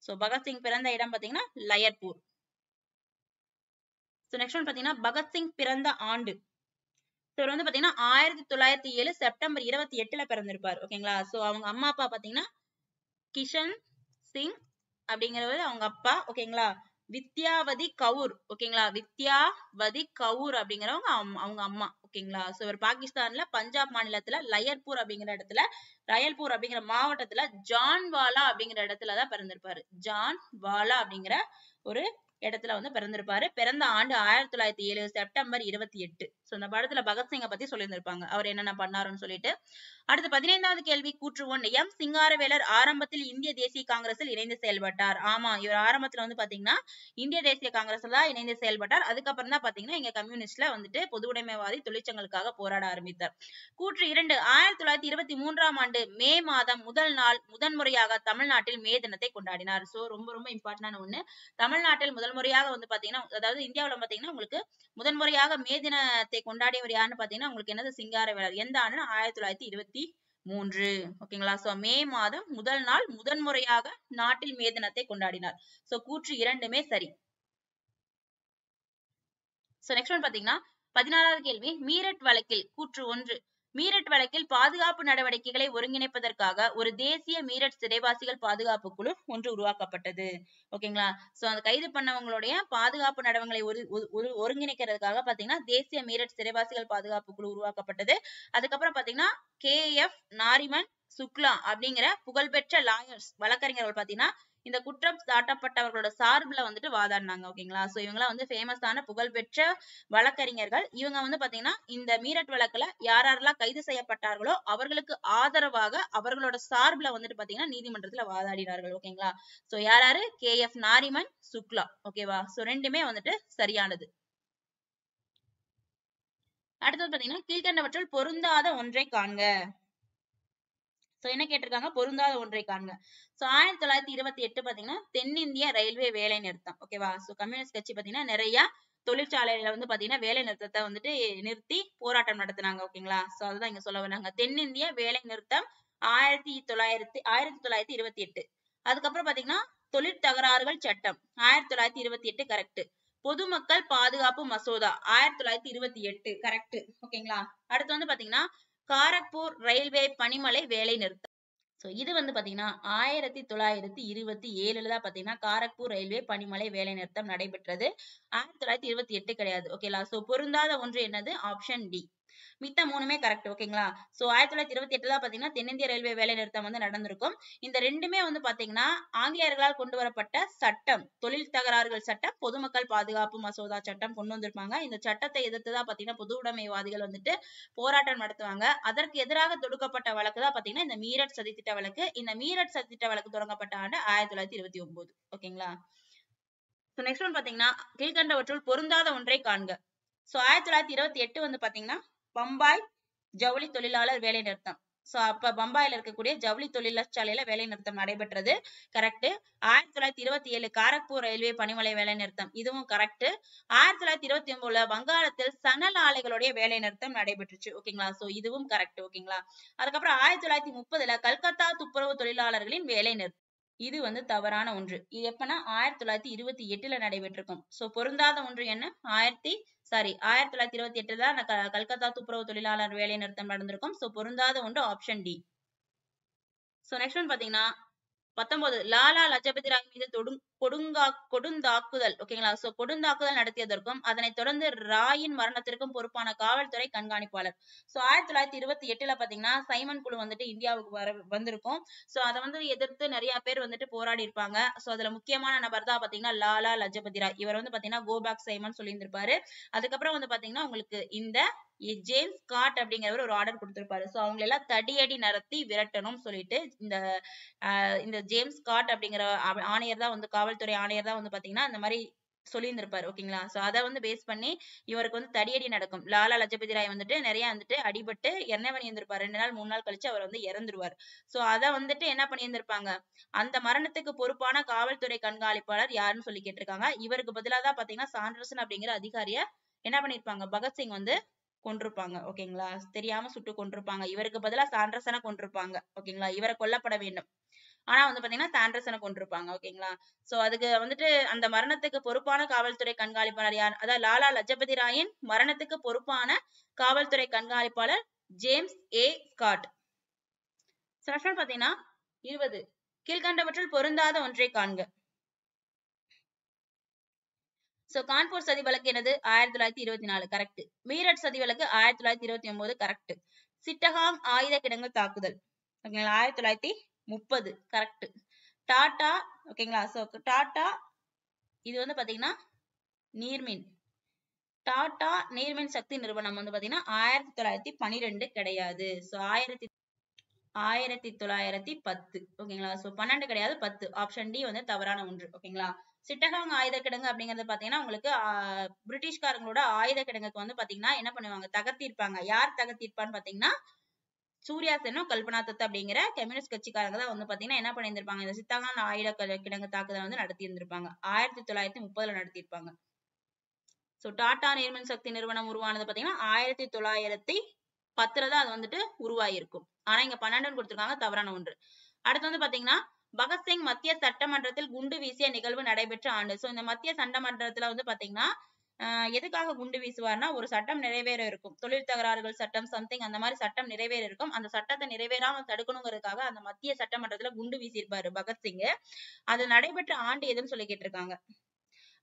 சோ பகத்சிங் பிறந்த இடம் பாத்தீங்கன்னா லயர்பூர். சோ நெக்ஸ்ட் ஒன் பாத்தீங்கன்னா பகத்சிங் பிறந்த ஆண்டு. இவர் வந்து பாத்தீங்கன்னா 1907 செப்டம்பர் 28 பிறந்திருப்பாரு. ஓகேங்களா. சோ அவங்க அம்மா அப்பா பாத்தீங்கன்னா கிஷன் சிங் அப்படிங்கிறவர் அவங்க அப்பா. ஓகேங்களா. வித்யாவதி கவுர். ஓகேங்களா. வித்யாவதி கவுர் அப்படிங்கிறவங்க அவங்க அம்மா. ஓகேங்களா. சோ இவர் பாகிஸ்தான்ல பஞ்சாப் மாநிலத்துல லயர்பூர் அப்படிங்கிற இடத்துல ரயல்பூர் அப்படிங்கிற மாவட்டத்துல ஜான்வாலா அப்படிங்கிற இடத்துலதான் பிறந்திருப்பாரு. ஜான்வாலா அப்படிங்கிற ஒரு இடத்துல வந்து பிறந்திருப்பாரு. பிறந்த ஆண்டு 1907 செப்டம்பர் 28. சோ இந்த படத்துல பகத்சிங்கை பத்தி சொல்லியிருந்திருப்பாங்க, அவர் என்னென்ன பண்ணாருன்னு சொல்லிட்டு. அடுத்து 15வது கேள்வி கூற்று 1. எம் சிங்காரவேலர் ஆரம்பத்தில் இந்திய தேசிய காங்கிரஸில் இணைந்து செயல்பட்டார். ஆமா, இவர் ஆரம்பத்துல வந்து பாத்தீங்கன்னா இந்திய தேசிய காங்கிரஸ்ல தான் இணைந்து செயல்பட்டார். அதுக்கப்புறம் தான் பாத்தீங்கன்னா இங்க கம்யூனிஸ்ட்ல வந்துட்டு பொது உடைமைவாதி தொழிற்சங்கங்களுக்காக போராட ஆரம்பித்தார். கூற்று 2. 1923ஆம் ஆண்டு மே மாதம் முதல் நாள் முதன்முறையாக தமிழ்நாட்டில் மே தினத்தை கொண்டாடினார். சோ ரொம்ப ரொம்ப இம்பார்ட்டன்டான ஒண்ணு. தமிழ்நாட்டில் முதல் முறையாக வந்து பாத்தீங்கன்னா, அதாவது இந்தியாவுல பாத்தீங்கன்னா உங்களுக்கு முதன்முறையாக மே தினத்தை கொண்டாடியவர் யாருன்னு பாத்தீங்கன்னா உங்களுக்கு என்னது சிங்காரவேலர். எந்த ஆண்டுன்னா 1923. ஓகேங்களா. சோ மே மாதம் முதல் நாள் முதன்முறையாக நாட்டில் மே தினத்தை கொண்டாடினார். சோ கூற்று 2மே சரி. சோ நெக்ஸ்ட் ஒன் பாத்தீங்கன்னா 16வது கேள்வி. மீரட் வழக்கில் கூற்று 1. மீரட் வழக்கில் பாதுகாப்பு நடவடிக்கைகளை ஒருங்கிணைப்பதற்காக ஒரு தேசிய மீரட் சிறைவாசிகள் பாதுகாப்பு குழு ஒன்று உருவாக்கப்பட்டது. ஓகேங்களா. சோ அந்த கைது பண்ணவங்களுடைய பாதுகாப்பு நடவடிக்கைகளை ஒருங்கிணைக்கிறதுக்காக பாத்தீங்கன்னா தேசிய மீரட் சிறைவாசிகள் பாதுகாப்பு குழு உருவாக்கப்பட்டது. அதுக்கப்புறம் பாத்தீங்கன்னா KF நாரிமன் சுக்லா அப்படிங்கிற புகழ்பெற்ற லாயர்ஸ் வழக்கறிஞர்கள் பாத்தீங்கன்னா இந்த குற்றம் சாட்டப்பட்டவர்களோட சார்புல வந்துட்டு வாதாடினாங்க. ஓகேங்களா. சோ இவங்கலாம் வந்து ஃபேமஸான புகழ்பெற்ற வழக்கறிஞர்கள். இவங்க வந்து பாத்தீங்கன்னா இந்த மீரட் வழக்குல யாரெல்லாம் கைது செய்யப்பட்டார்களோ அவர்களுக்கு ஆதரவாக அவர்களோட சார்புல வந்துட்டு பாத்தீங்கன்னா நீதிமன்றத்துல வாதாடினார்கள். ஓகேங்களா. சோ யாராரு? KF நாரிமன் சுக்லா. ஓகேவா. சோ ரெண்டுமே வந்துட்டு சரியானது. அடுத்தது பாத்தீங்கன்னா கீழ்கண்டவற்றுள் பொருந்தாத ஒன்றை காண்க. சோ என்ன கேட்டிருக்காங்க? பொருந்தாத ஒன்றை காண்க. சோ 1928 பாத்தீங்கன்னா தென்னிந்திய ரயில்வே வேலை நிறுத்தம். ஓகேவா. சோ கம்யூனிஸ்ட் கட்சி பாத்தீங்கன்னா நிறைய தொழிற்சாலையில வந்து பாத்தீங்கன்னா வேலை நிறுத்தத்தை வந்துட்டு நிறுத்தி போராட்டம் நடத்தினாங்க. ஓகேங்களா. சோ அதுதான் இங்க சொல்ல வராங்க. தென்னிந்திய வேலை நிறுத்தம் 1928. அதுக்கப்புறம் பாத்தீங்கன்னா தொழிற் தகராறுகள் சட்டம் 1928 கரெக்ட். பொதுமக்கள் பாதுகாப்பு மசோதா 1928 கரெக்ட். ஓகேங்களா. அடுத்து வந்து பாத்தீங்கன்னா காரக்பூர் ரயில்வே பணிமனை வேலை நிறுத்தம். சோ இது வந்து பாத்தீங்கன்னா 1927 தான் பாத்தீங்கன்னா காரக்பூர் ரயில்வே பணிமனை வேலை நிறுத்தம் நடைபெற்றது. 1928 கிடையாது. ஓகேங்களா. சோ பொருந்தாத ஒன்று என்னது? Option D. மித்த மூணுமே கரெக்ட். ஓகேங்களா. சோ 1928 தான் பாத்தீங்கன்னா தென்னிந்திய ரயில்வே வேலை நிறுத்தம் வந்து நடந்திருக்கும். இந்த ரெண்டுமே வந்து பாத்தீங்கன்னா ஆங்கிலேயர்களால் கொண்டு வரப்பட்ட சட்டம், தொழில் தகராறுகள் சட்டம், பொதுமக்கள் பாதுகாப்பு மசோதா சட்டம் கொண்டு வந்திருப்பாங்க. இந்த சட்டத்தை எதிர்த்துதான் பாத்தீங்கன்னா பொது உடைமைவாதிகள் வந்துட்டு போராட்டம் நடத்துவாங்க. அதற்கு எதிராக தொடுக்கப்பட்ட வழக்கு தான் பாத்தீங்கன்னா இந்த மீரட் சதித்திட்ட வழக்கு. இந்த மீரட் சதித்திட்ட வழக்கு தொடங்கப்பட்ட ஆண்டு 1929. ஓகேங்களா. நெக்ஸ்ட் ஒன் பாத்தீங்கன்னா கீழ்கண்டவற்றுள் பொருந்தாத ஒன்றை காண்க. சோ 1928 வந்து பாத்தீங்கன்னா பம்பாய் ஜவுளி தொழிலாளர் வேலை நிறுத்தம். சோ அப்ப பம்பாயில இருக்கக்கூடிய ஜவுளி தொழிற்சாலையில வேலை நிறுத்தம் நடைபெற்றது. கரெக்ட். 1927 காரக்பூர் ரயில்வே பணிமனை வேலை நிறுத்தம். இதுவும் கரெக்ட். 1929 வங்காளத்தில் சணல் ஆலைகளுடைய வேலை நிறுத்தம் நடைபெற்றுச்சு. ஓகேங்களா. சோ இதுவும் கரெக்ட். ஓகேங்களா. அதுக்கப்புறம் 1930 கல்கத்தா துப்புரவு தொழிலாளர்களின் வேலை நிறுத்தம். இது வந்து தவறான ஒன்று. இது எப்பன்னா 1928 நடைபெற்றிருக்கும். சோ பொருந்தாத ஒன்று என்ன? 1928 தான் கல்கத்தா துப்புரவு தொழிலாளர் வேலை நிறுத்தம் நடந்திருக்கும். சோ பொருந்தாத ஒன்று option D. So next one பாத்தீங்கன்னா 19 லாலா லஜபதி ராய் மீது கொடுந்தாக்குதல். ஓகேங்களா. சோ கொடுந்தாக்குதல் நடத்தியதற்கும் அதனைத் தொடர்ந்து ராயின் மரணத்திற்கும் பொறுப்பான காவல்துறை கண்காணிப்பாளர். சோ 1928 பாத்தீங்கன்னா சைமன் குழு வந்துட்டு இந்தியாவுக்கு வந்திருக்கும். சோ அதை வந்து எதிர்த்து நிறைய பேர் வந்துட்டு போராடி இருப்பாங்க. சோ அதுல முக்கியமான நபர் தான் பாத்தீங்கன்னா லாலா லஜபதி ராய். இவர் வந்து பாத்தீங்கன்னா கோபேக் சைமன் சொல்லியிருந்திருப்பாரு. அதுக்கப்புறம் வந்து பாத்தீங்கன்னா உங்களுக்கு இந்த ஜேம்ஸ் ஸ்காட் அப்படிங்கிறவர் ஒரு ஆர்டர் கொடுத்திருப்பாரு. சோ அவங்க எல்லாம் தடியடி நடத்தி விரட்டணும்னு சொல்லிட்டு இந்த ஜேம்ஸ் ஸ்காட் அப்படிங்கிற ஆணையர் தான் வந்து காவல்துறை ஆணையர் தான் வந்து பாத்தீங்கன்னா இந்த மாதிரி சொல்லியிருந்திருப்பாரு. ஓகேங்களா. சோ அதை வந்து பேஸ் பண்ணி இவருக்கு வந்து தடியடி நடக்கும். லாலா லஜபதி ராய் வந்துட்டு நிறைய வந்துட்டு அடிபட்டு என்ன பண்ணியிருந்திருப்பாரு. 2 நாள் 3 நாள் கழிச்சு அவர் வந்து இறந்துருவார். சோ அதை வந்துட்டு என்ன பண்ணியிருந்திருப்பாங்க, அந்த மரணத்துக்கு பொறுப்பான காவல்துறை கண்காணிப்பாளர் யாருன்னு சொல்லி கேட்டிருக்காங்க. இவருக்கு பதிலா தான் பாத்தீங்கன்னா சாண்டர்சன் அப்படிங்கிற அதிகாரிய என்ன பண்ணிருப்பாங்க, பகத்சிங் வந்து கொண்டிருப்பாங்க. ஓகேங்களா. தெரியாம சுட்டு கொண்டிருப்பாங்க. இவருக்கு பதிலா சாண்டர்சனை கொண்டிருப்பாங்க. ஓகேங்களா. இவரை கொல்லப்பட வேண்டும். ஆனா வந்து பாத்தீங்கன்னா சாண்டர்சனை கொண்டிருப்பாங்க. ஓகேங்களா? சோ அதுக்கு வந்துட்டு அந்த மரணத்துக்கு பொறுப்பான காவல்துறை கண்காணிப்பாளர் யார்? அதாவது லாலா லஜபதி ராயின் மரணத்துக்கு பொறுப்பான காவல்துறை கண்காணிப்பாளர் ஜேம்ஸ் ஏ ஸ்காட். நெக்ஸ்ட் பாத்தீங்கன்னா 20 கீழ்கண்டவற்றில் பொருந்தாத ஒன்றை காண்க. சோ கான்பூர் சதி வழக்கு என்னது? 1924 கரெக்ட். மீரட் சதி வழக்கு 1929 கரெக்ட். சிட்டகாங் ஆயுத கிடங்கு தாக்குதல் ஓகேங்களா 1930 கரெக்ட். டாடா ஓகேங்களா? சோ டாடா இது வந்து பாத்தீங்கன்னா நீர்மின் டாடா நீர்மின் சக்தி நிறுவனம் வந்து பாத்தீங்கன்னா 1912 கிடையாது. சோ 1910 ஓகேங்களா? சோ 12 கிடையாது 10. ஆப்ஷன் டி வந்து தவறான ஒன்று. ஓகேங்களா? சிட்டகாங் ஆயுத கிடங்கு அப்படிங்கறது பாத்தீங்கன்னா உங்களுக்கு பிரிட்டிஷ்காரங்களோட ஆயுத கிடங்குக்கு வந்து பாத்தீங்கன்னா என்ன பண்ணுவாங்க? தகர்த்திருப்பாங்க. யார் தகர்த்திருப்பான்னு பாத்தீங்கன்னா சூர்யா சென்னும் கல்பனா தத் அப்படிங்கிற கம்யூனிஸ்ட் கட்சிக்காரங்க தான் வந்து பாத்தீங்கன்னா என்ன பண்ணியிருந்திருப்பாங்க? இந்த சிட்டகாங் ஆயுத கிடங்கு தாக்குதல் வந்து நடத்தி இருந்திருப்பாங்க. 1930 நடத்தியிருப்பாங்க. சோ டாடா நீர்மின் சக்தி நிறுவனம் உருவானது பாத்தீங்கன்னா 1910 தான் அது வந்துட்டு உருவாயிருக்கும். ஆனா இங்க 12 கொடுத்திருக்காங்க தவறான ஒன்று. அடுத்து வந்து பாத்தீங்கன்னா பகத்சிங் மத்திய சட்டமன்றத்தில் குண்டு வீசிய நிகழ்வு நடைபெற்ற ஆண்டு. சோ இந்த மத்திய சட்டமன்றத்துல வந்து பாத்தீங்கன்னா எதுக்காக குண்டு வீசுவார்னா ஒரு சட்டம் நிறைவேற இருக்கும். தொழில் தகராறுகள் சட்டம் சம்திங் அந்த மாதிரி சட்டம் நிறைவேற இருக்கும். அந்த சட்டத்தை நிறைவேறாம தடுக்கணுங்கிறதுக்காக அந்த மத்திய சட்டமன்றத்துல குண்டு வீசியிருப்பாரு பகத்சிங். அது நடைபெற்ற ஆண்டு எதுன்னு சொல்லி கேட்டிருக்காங்க.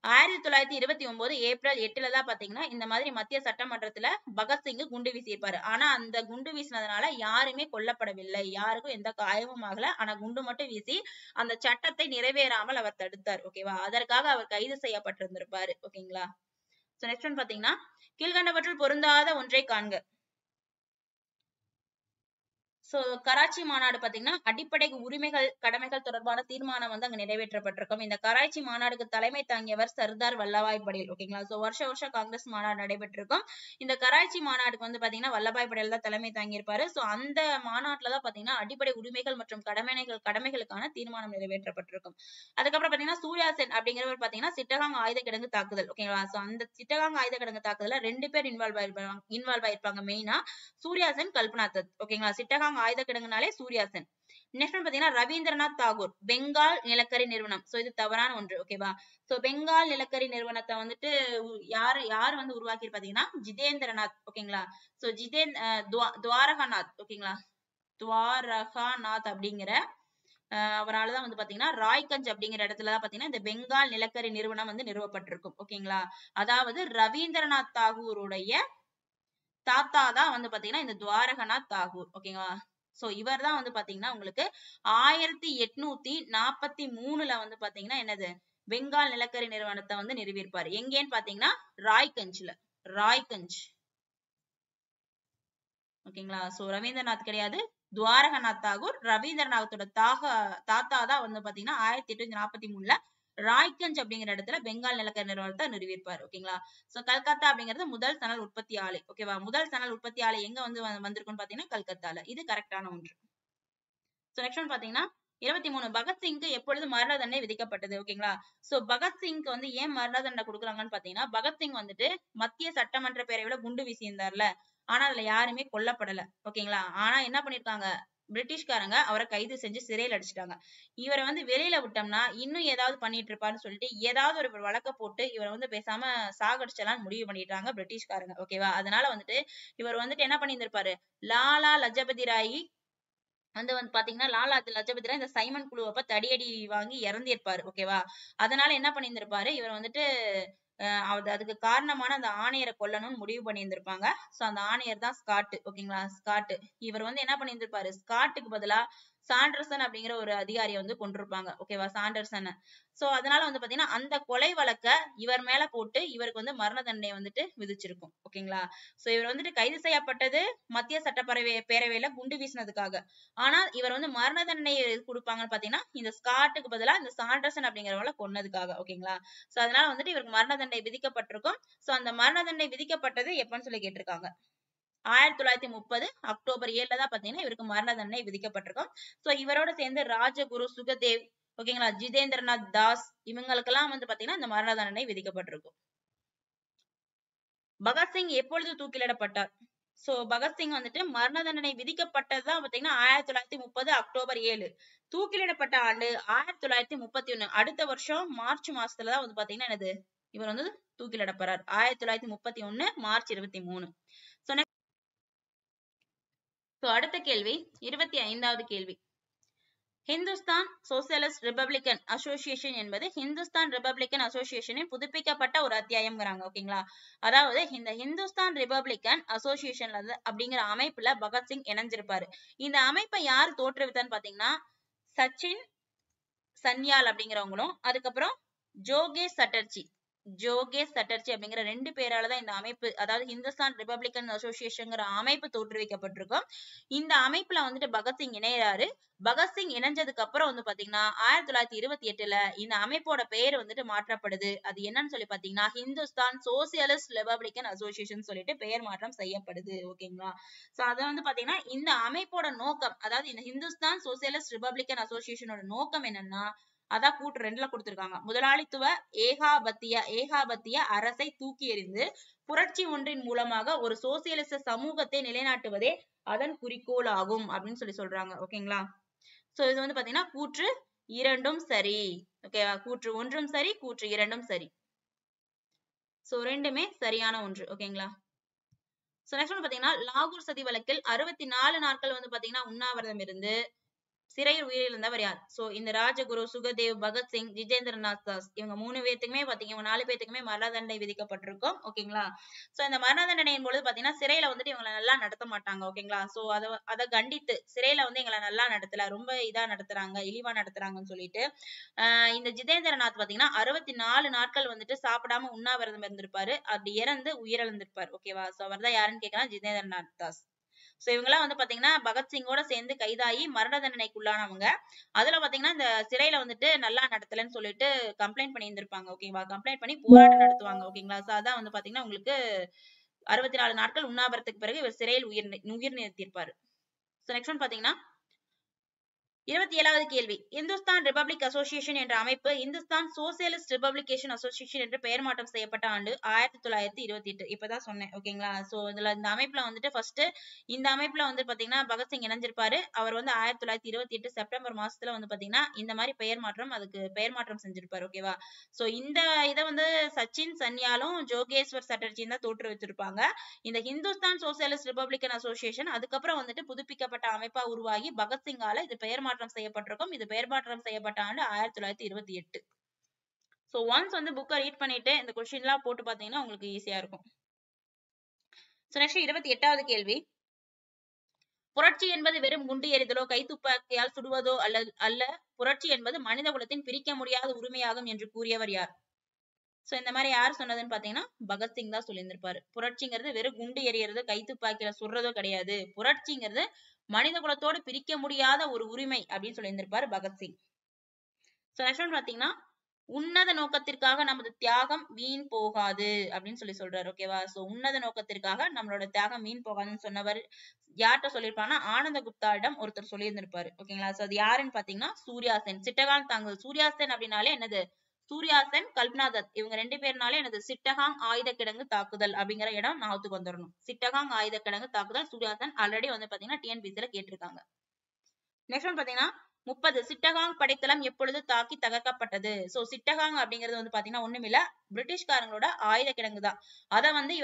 1929 ஏப்ரல் 8ல தான் பாத்தீங்கன்னா இந்த மாதிரி மத்திய சட்டமன்றத்துல பகத்சிங் குண்டு வீசியிருப்பாரு. ஆனா அந்த குண்டு வீசினதுனால யாருமே கொல்லப்படவில்லை. யாருக்கும் எந்த காயமும் ஆகல. ஆனா குண்டு மட்டும் வீசி அந்த சட்டத்தை நிறைவேறாமல் அவர் தடுத்தார். ஓகேவா? அதற்காக அவர் கைது செய்யப்பட்டிருந்திருப்பாரு. ஓகேங்களா? சோ நெக்ஸ்ட் ஒன் பாத்தீங்கன்னா கீழ்கண்டவற்றில் பொருந்தாத ஒன்றை காண்க. சோ கராச்சி மாநாடு பாத்தீங்கன்னா அடிப்படை உரிமைகள் கடமைகள் தொடர்பான தீர்மானம் வந்து அங்க நிறைவேற்றப்பட்டிருக்கும். இந்த கராச்சி மாநாடுக்கு தலைமை தாங்கியவர் சர்தார் வல்லபாய் படேல். ஓகேங்களா? சோ வருஷம் காங்கிரஸ் மாநாடு நடைபெற்றிருக்கும். இந்த கராச்சி மாநாடுக்கு வந்து பாத்தீங்கன்னா வல்லபாய் படேல் தான் தலைமை தாங்கியிருப்பாரு. சோ அந்த மாநாட்டுல தான் பாத்தீங்கன்னா அடிப்படை உரிமைகள் மற்றும் கடமைகளுக்கான தீர்மானம் நிறைவேற்றப்பட்டிருக்கும். அதுக்கப்புறம் பாத்தீங்கன்னா சூர்யா சென் அப்படிங்கிறவர் பாத்தீங்கன்னா சிட்டகாங் ஆயுத கிடங்கு தாக்குதல். ஓகேங்களா? சோ அந்த சிட்டகாங் ஆயுத கிடங்கு தாக்குதல்ல 2 பேர் இன்வால்வ் ஆயிருப்பாங்க மெயினா சூர்யா சென் கல்பனா தத். ஓகேங்களா? சிட்டகாங் ஆயுத கிடங்குனாலே சூர்யா சென். நெக்ஸ்ட் பாத்தீங்கன்னா ரவீந்திரநாத் தாகூர் பெங்கால் நிலக்கரி நிறுவனம். சோ இது தவறான ஒன்று. ஓகேவா? சோ பெங்கால் நிலக்கரி நிறுவனத்தை வந்துட்டு யார் வந்து உருவாக்கி பாத்தீங்கன்னா ஜிதேந்திரநாத். ஓகேங்களா? சோ துவாரகாநாத். ஓகேங்களா? துவாரகாநாத் அப்படிங்கிற அவரால்தான் வந்து பாத்தீங்கன்னா ராய்கஞ்ச் அப்படிங்கிற இடத்துலதான் பாத்தீங்கன்னா இந்த பெங்கால் நிலக்கரி நிறுவனம் வந்து நிறுவப்பட்டிருக்கும். ஓகேங்களா? அதாவது ரவீந்திரநாத் தாகூருடைய தாத்தா தான் வந்து பாத்தீங்கன்னா இந்த துவாரகநாத் தாகூர். ஓகேங்களா? சோ இவர் தான் வந்து பாத்தீங்கன்னா உங்களுக்கு 1843ல வந்து பாத்தீங்கன்னா என்னது பெங்கால் நிலக்கரி நிறுவனத்தை வந்து நிறுவியிருப்பாரு. எங்கேன்னு பாத்தீங்கன்னா ராய்கஞ்ச்ல. ராய்கஞ்ச். ஓகேங்களா? சோ ரவீந்திரநாத் கிடையாது துவாரகநாத் தாகூர். ரவீந்திரநாத்தோட தாத்தா தான் வந்து பாத்தீங்கன்னா 1843ல ராய்கஞ்ச் அப்படிங்கிற இடத்துல பெங்கால் நிலக்கரி நிறுவனத்தை நிறுவியிருப்பாரு. ஓகேங்களா? சோ கல்கத்தா அப்படிங்கிறது முதல் சணல் உற்பத்தி ஆலை. ஓகேவா? முதல் சணல் உற்பத்தி ஆலை எங்க வந்து வந்திருக்குன்னு பாத்தீங்கன்னா கல்கத்தால. இது கரெக்டான ஒன்று. சோ நெக்ஸ்ட் ஒன் பாத்தீங்கன்னா 23 பகத்சிங்க்கு எப்பொழுது மரண தண்டனை விதிக்கப்பட்டது? ஓகேங்களா? சோ பகத்சிங்க்கு வந்து ஏன் மரண தண்டனை கொடுக்குறாங்கன்னு பாத்தீங்கன்னா பகத்சிங் வந்துட்டு மத்திய சட்டமன்ற பேரவையில குண்டு வீசியிருந்தார்ல. ஆனா அதுல யாருமே கொல்லப்படல. ஓகேங்களா? ஆனா என்ன பண்ணிருக்காங்க பிரிட்டிஷ்காரங்க அவரை கைது செஞ்சு சிறையில் அடிச்சிட்டாங்க. இவரை வந்து வெளியில விட்டோம்னா இன்னும் ஏதாவது பண்ணிட்டு இருப்பாருன்னு சொல்லிட்டு ஏதாவது ஒரு வழக்க போட்டு இவரை வந்து பேசாம சாகடிச்சலாம்னு முடிவு பண்ணிட்டாங்க பிரிட்டிஷ்காரங்க. ஓகேவா? அதனால வந்துட்டு இவர் வந்துட்டு என்ன பண்ணியிருந்திருப்பாரு லாலா லஜபதி ராய் வந்து பாத்தீங்கன்னா லாலா லஜபதி ராய் இந்த சைமன் குழுவப்ப தடியடி வாங்கி இறந்திருப்பாரு. ஓகேவா? அதனால என்ன பண்ணியிருந்திருப்பாரு இவர் வந்துட்டு அதுக்கு காரணமான அந்த ஆணையரை கொல்லணும்னு முடிவு பண்ணியிருந்திருப்பாங்க. சோ அந்த ஆணையர் தான் ஸ்காட். ஓகேங்களா? ஸ்காட். இவர் வந்து என்ன பண்ணியிருந்திருப்பாரு ஸ்காட்டுக்கு பதிலா சாண்டர்சன் அப்படிங்கிற ஒரு அதிகாரியை வந்து கொண்டிருப்பாங்க. ஓகேவா? சாண்டர்சன். சோ அதனால வந்து பாத்தீங்கன்னா அந்த கொலை வழக்க இவர் மேல போட்டு இவருக்கு வந்து மரண தண்டனை வந்துட்டு விதிச்சிருக்கும். ஓகேங்களா? சோ இவர் வந்துட்டு கைது செய்யப்பட்டது மத்திய பேரவையில குண்டு வீசினதுக்காக. ஆனா இவர் வந்து மரண தண்டனை கொடுப்பாங்கன்னு பாத்தீங்கன்னா இந்த ஸ்காட்டுக்கு பதிலா இந்த சாண்டர்சன் அப்படிங்கிறவங்கள கொன்னதுக்காக. ஓகேங்களா? சோ அதனால வந்துட்டு இவருக்கு மரண தண்டனை விதிக்கப்பட்டிருக்கும். சோ அந்த மரண தண்டனை விதிக்கப்பட்டது எப்பன்னு சொல்லி கேட்டிருக்காங்க. 1930 அக்டோபர் 7ல தான் பாத்தீங்கன்னா இவருக்கு மரண தண்டனை விதிக்கப்பட்டிருக்கும். சோ இவரோட சேர்ந்து ராஜகுரு சுகதேவ் ஓகேங்களா ஜிதேந்திரநாத் தாஸ் இவங்களுக்கெல்லாம் வந்து பாத்தீங்கன்னா இந்த மரண தண்டனை விதிக்கப்பட்டிருக்கும். பகத்சிங் எப்பொழுது தூக்கிலிடப்பட்டார்? சோ பகத்சிங் வந்துட்டு மரண தண்டனை விதிக்கப்பட்டதுதான் பாத்தீங்கன்னா 1930 அக்டோபர் 7. தூக்கிலிடப்பட்ட ஆண்டு 1931. அடுத்த வருஷம் மார்ச் மாசத்துலதான் வந்து பாத்தீங்கன்னா என்னது இவர் வந்து தூக்கிலிடப்படுறார். 1931 மார்ச் 23. அடுத்த கேள்வி 25வது கேள்வி. ஹிந்துஸ்தான் சோசியலிஸ்ட் ரிபப்ளிகன் அசோசியேஷன் என்பது ஹிந்துஸ்தான் ரிபப்ளிகன் அசோசியேஷனின் புதுப்பிக்கப்பட்ட ஒரு அத்தியாயம்ங்கிறாங்க. ஓகேங்களா? அதாவது இந்த ஹிந்துஸ்தான் ரிபப்ளிகன் அசோசியேஷன்ல அப்படிங்கிற அமைப்புல பகத்சிங் இணைஞ்சிருப்பாரு. இந்த அமைப்பை யார் தோற்றுவித்தான்னு பாத்தீங்கன்னா சச்சின் சன்யால் அப்படிங்கிறவங்களும் அதுக்கப்புறம் ஜோகேஷ் சட்டர்ஜி அப்படிங்கிற 2 பேராலதான் இந்த அமைப்பு, அதாவது ஹிந்துஸ்தான் ரிபப்ளிகன் அசோசியேஷன்ங்கிற அமைப்பு தோற்றுவிக்கப்பட்டிருக்கும். இந்த அமைப்புல வந்துட்டு பகத்சிங் இணையறாரு. பகத்சிங் இணைஞ்சதுக்கு அப்புறம் வந்து பாத்தீங்கன்னா 1928ல இந்த அமைப்போட பெயர் வந்துட்டு மாற்றப்படுது. அது என்னன்னு சொல்லி பாத்தீங்கன்னா ஹிந்துஸ்தான் சோசியலிஸ்ட் ரிபப்ளிகன் அசோசியேஷன் சொல்லிட்டு பெயர் மாற்றம் செய்யப்படுது. ஓகேங்களா? சோ அது வந்து பாத்தீங்கன்னா இந்த அமைப்போட நோக்கம், அதாவது இந்த ஹிந்துஸ்தான் சோசியலிஸ்ட் ரிபப்ளிகன் அசோசியேஷனோட நோக்கம் என்னன்னா, அதான் கூட்டு 2ல கொடுத்திருக்காங்க. முதலாளித்துவ ஏகாபத்திய அரசை தூக்கி எறிந்து புரட்சி ஒன்றின் மூலமாக ஒரு சோசியலிச சமூகத்தை நிலைநாட்டுவதே அதன் குறிக்கோள் ஆகும் அப்படின்னு சொல்றாங்க. ஓகேங்களா? சோ இது வந்து பாத்தீங்கன்னா கூற்று 2ம் சரி. ஓகேவா? கூற்று 1ம் சரி, கூற்று 2ம் சரி. சோ 2மே சரியான ஒன்று. ஓகேங்களா? சோ நெக்ஸ்ட் வந்து பாத்தீங்கன்னா லாகூர் சதி வழக்கில் 64 நாட்கள் வந்து பாத்தீங்கன்னா உண்ணாவிரதம் இருந்து சிறையில் உயிரிழந்தவர் யார்? சோ இந்த ராஜகுரு, சுகதேவ், பகத்சிங், ஜிதேந்திரநாத் தாஸ் இவங்க 3 பேத்துக்குமே பாத்தீங்கன்னா, இவங்க 4 பேத்துக்குமே மரண தண்டனை விதிக்கப்பட்டிருக்கும். ஓகேங்களா? சோ இந்த மரண தண்டனையின் பொழுது பாத்தீங்கன்னா சிறையில வந்துட்டு இவங்களை நல்லா நடத்த மாட்டாங்க. ஓகேங்களா? சோ அதை கண்டித்து சிறையில வந்து எங்களை நல்லா நடத்தல, ரொம்ப இதா நடத்துறாங்க, இழிவா நடத்துறாங்கன்னு சொல்லிட்டு இந்த ஜிதேந்திரநாத் பாத்தீங்கன்னா 64 நாட்கள் வந்துட்டு சாப்பிடாம உண்ணாவிரதம் இருந்திருப்பாரு. அப்படி இறந்து உயிரிழந்திருப்பார். ஓகேவா? சோ அவர் தான் யாருன்னு கேட்கலாம், ஜிதேந்திரநாத் தாஸ். சோ இவங்கெல்லாம் வந்து பாத்தீங்கன்னா பகத்சிங்கோட சேர்ந்து கைதாகி மரண தண்டனைக்குள்ளானவங்க. அதுல பாத்தீங்கன்னா இந்த சிறையில வந்துட்டு நல்லா நடத்தலன்னு சொல்லிட்டு கம்ப்ளைண்ட் பண்ணி இருந்திருப்பாங்க. ஓகேவா? கம்ப்ளைண்ட் பண்ணி போராட்டம் நடத்துவாங்க. ஓகேங்களா? சோ அதான் வந்து பாத்தீங்கன்னா உங்களுக்கு 64 நாட்கள் உண்ணாவிரத்துக்கு பிறகு இவர் சிறையில் உயிர் நிறுத்தியிருப்பாரு. சோ நெக்ஸ்ட் ஒன் பாத்தீங்கன்னா 27வது கேள்வி. இந்துஸ்தான் ரிபப்ளிக் அசோசியேஷன் என்ற அமைப்பு இந்துஸ்தான் சோசியலிஸ்ட் ரிபப்ளிகேஷன் அசோசியேஷன் என்று பெயர் மாற்றம் செய்யப்பட்ட ஆண்டு 1928. இப்பதான் சொன்னேன். ஓகேங்களா? சோ இதுல இந்த அமைப்புல வந்துட்டு ஃபர்ஸ்ட் இந்த அமைப்புல வந்து பாத்தீங்கன்னா பகத்சிங் இணைஞ்சிருப்பாரு. அவர் வந்து 1928 செப்டம்பர் மாசத்துல வந்து பாத்தீங்கன்னா இந்த மாதிரி அதுக்கு பெயர் மாற்றம் செஞ்சிருப்பாரு. ஓகேவா? சோ இந்த இதை வந்து சச்சின் சன்யாலும் ஜோகேஸ்வர் சட்டர்ஜியும் தான் தோற்றுவித்திருப்பாங்க. இந்த ஹிந்துஸ்தான் சோசியலிஸ்ட் ரிபப்ளிகன் அசோசியேஷன் அதுக்கப்புறம் வந்துட்டு புதுப்பிக்கப்பட்ட அமைப்பா உருவாகி பகத்சிங்கால இது பெயர் மாற்றம் செய்யப்பட்டிருக்கும். இது பெயர் மாற்றம் செய்யப்பட்ட ஆண்டு 1928. சோ ஒன்ஸ் வந்து புக்கை ரீட் பண்ணிட்டு இந்த கொஸ்டின் எல்லாம் போட்டு பாத்தீங்கன்னா உங்களுக்கு ஈஸியா இருக்கும். சோ நெக்ஸ்ட் 28வது கேள்வி. புரட்சி என்பது வெறும் குண்டு எறிதலோ கைத்துப்பாக்கியால் சுடுவதோ அல்ல புரட்சி என்பது மனித குலத்தின் பிரிக்க முடியாத உரிமையாகும் என்று கூறியவர் யார்? சோ இந்த மாதிரி யார் சொன்னதுன்னு பாத்தீங்கன்னா பகத்சிங் தான் சொல்லியிருந்திருப்பாரு. புரட்சிங்கிறது வெறும் குண்டு எறியறது கைத்துப்பாக்கியில சுடுறதோ கிடையாது, புரட்சிங்கிறது மனித குலத்தோடு பிரிக்க முடியாத ஒரு உரிமை அப்படின்னு சொல்லியிருந்திருப்பாரு பகத்சிங். சோ நெக்ஸ்ட் பாத்தீங்கன்னா உன்னத நோக்கத்திற்காக நமது தியாகம் வீண் போகாது அப்படின்னு சொல்றாரு. ஓகேவா? சோ உன்னத நோக்கத்திற்காக நம்மளோட தியாகம் வீண் போகாதுன்னு சொன்னவர் யார்கிட்ட சொல்லியிருப்பாங்கன்னா ஆனந்த குப்தாவிடம் ஒருத்தர் சொல்லியிருந்திருப்பாரு. ஓகேங்களா? சோ அது யாருன்னு பாத்தீங்கன்னா சூர்யாசென். சிட்டகாங் தாக்குதல். சூர்யாசென் அப்படின்னாலே என்னது? சூர்யாசென், கல்பனா தத் இவங்க 2 பேர்னாலே எனது சிட்டகாங் ஆயுத கிடங்கு தாக்குதல் அப்படிங்கிற இடம் ஞாபகத்துக்கு வந்துடணும். சிட்டகாங் ஆயுத கிடங்கு தாக்குதல் சூர்யாசென் ஆல்ரெடி வந்து பாத்தீங்கன்னா டிஎன்பிசில கேட்டிருக்காங்க. நெக்ஸ்ட் ஒன் பாத்தீங்கன்னா 30 சிட்டகாங் படைத்தளம் எப்பொழுது தாக்கி தகர்க்கப்பட்டது? சோ சிட்டகாங் அப்படிங்கிறது வந்து பாத்தீங்கன்னா ஒண்ணுமில்ல, பிரிட்டிஷ்காரங்களோட ஆயுத கிடங்கு தான். அதை வந்து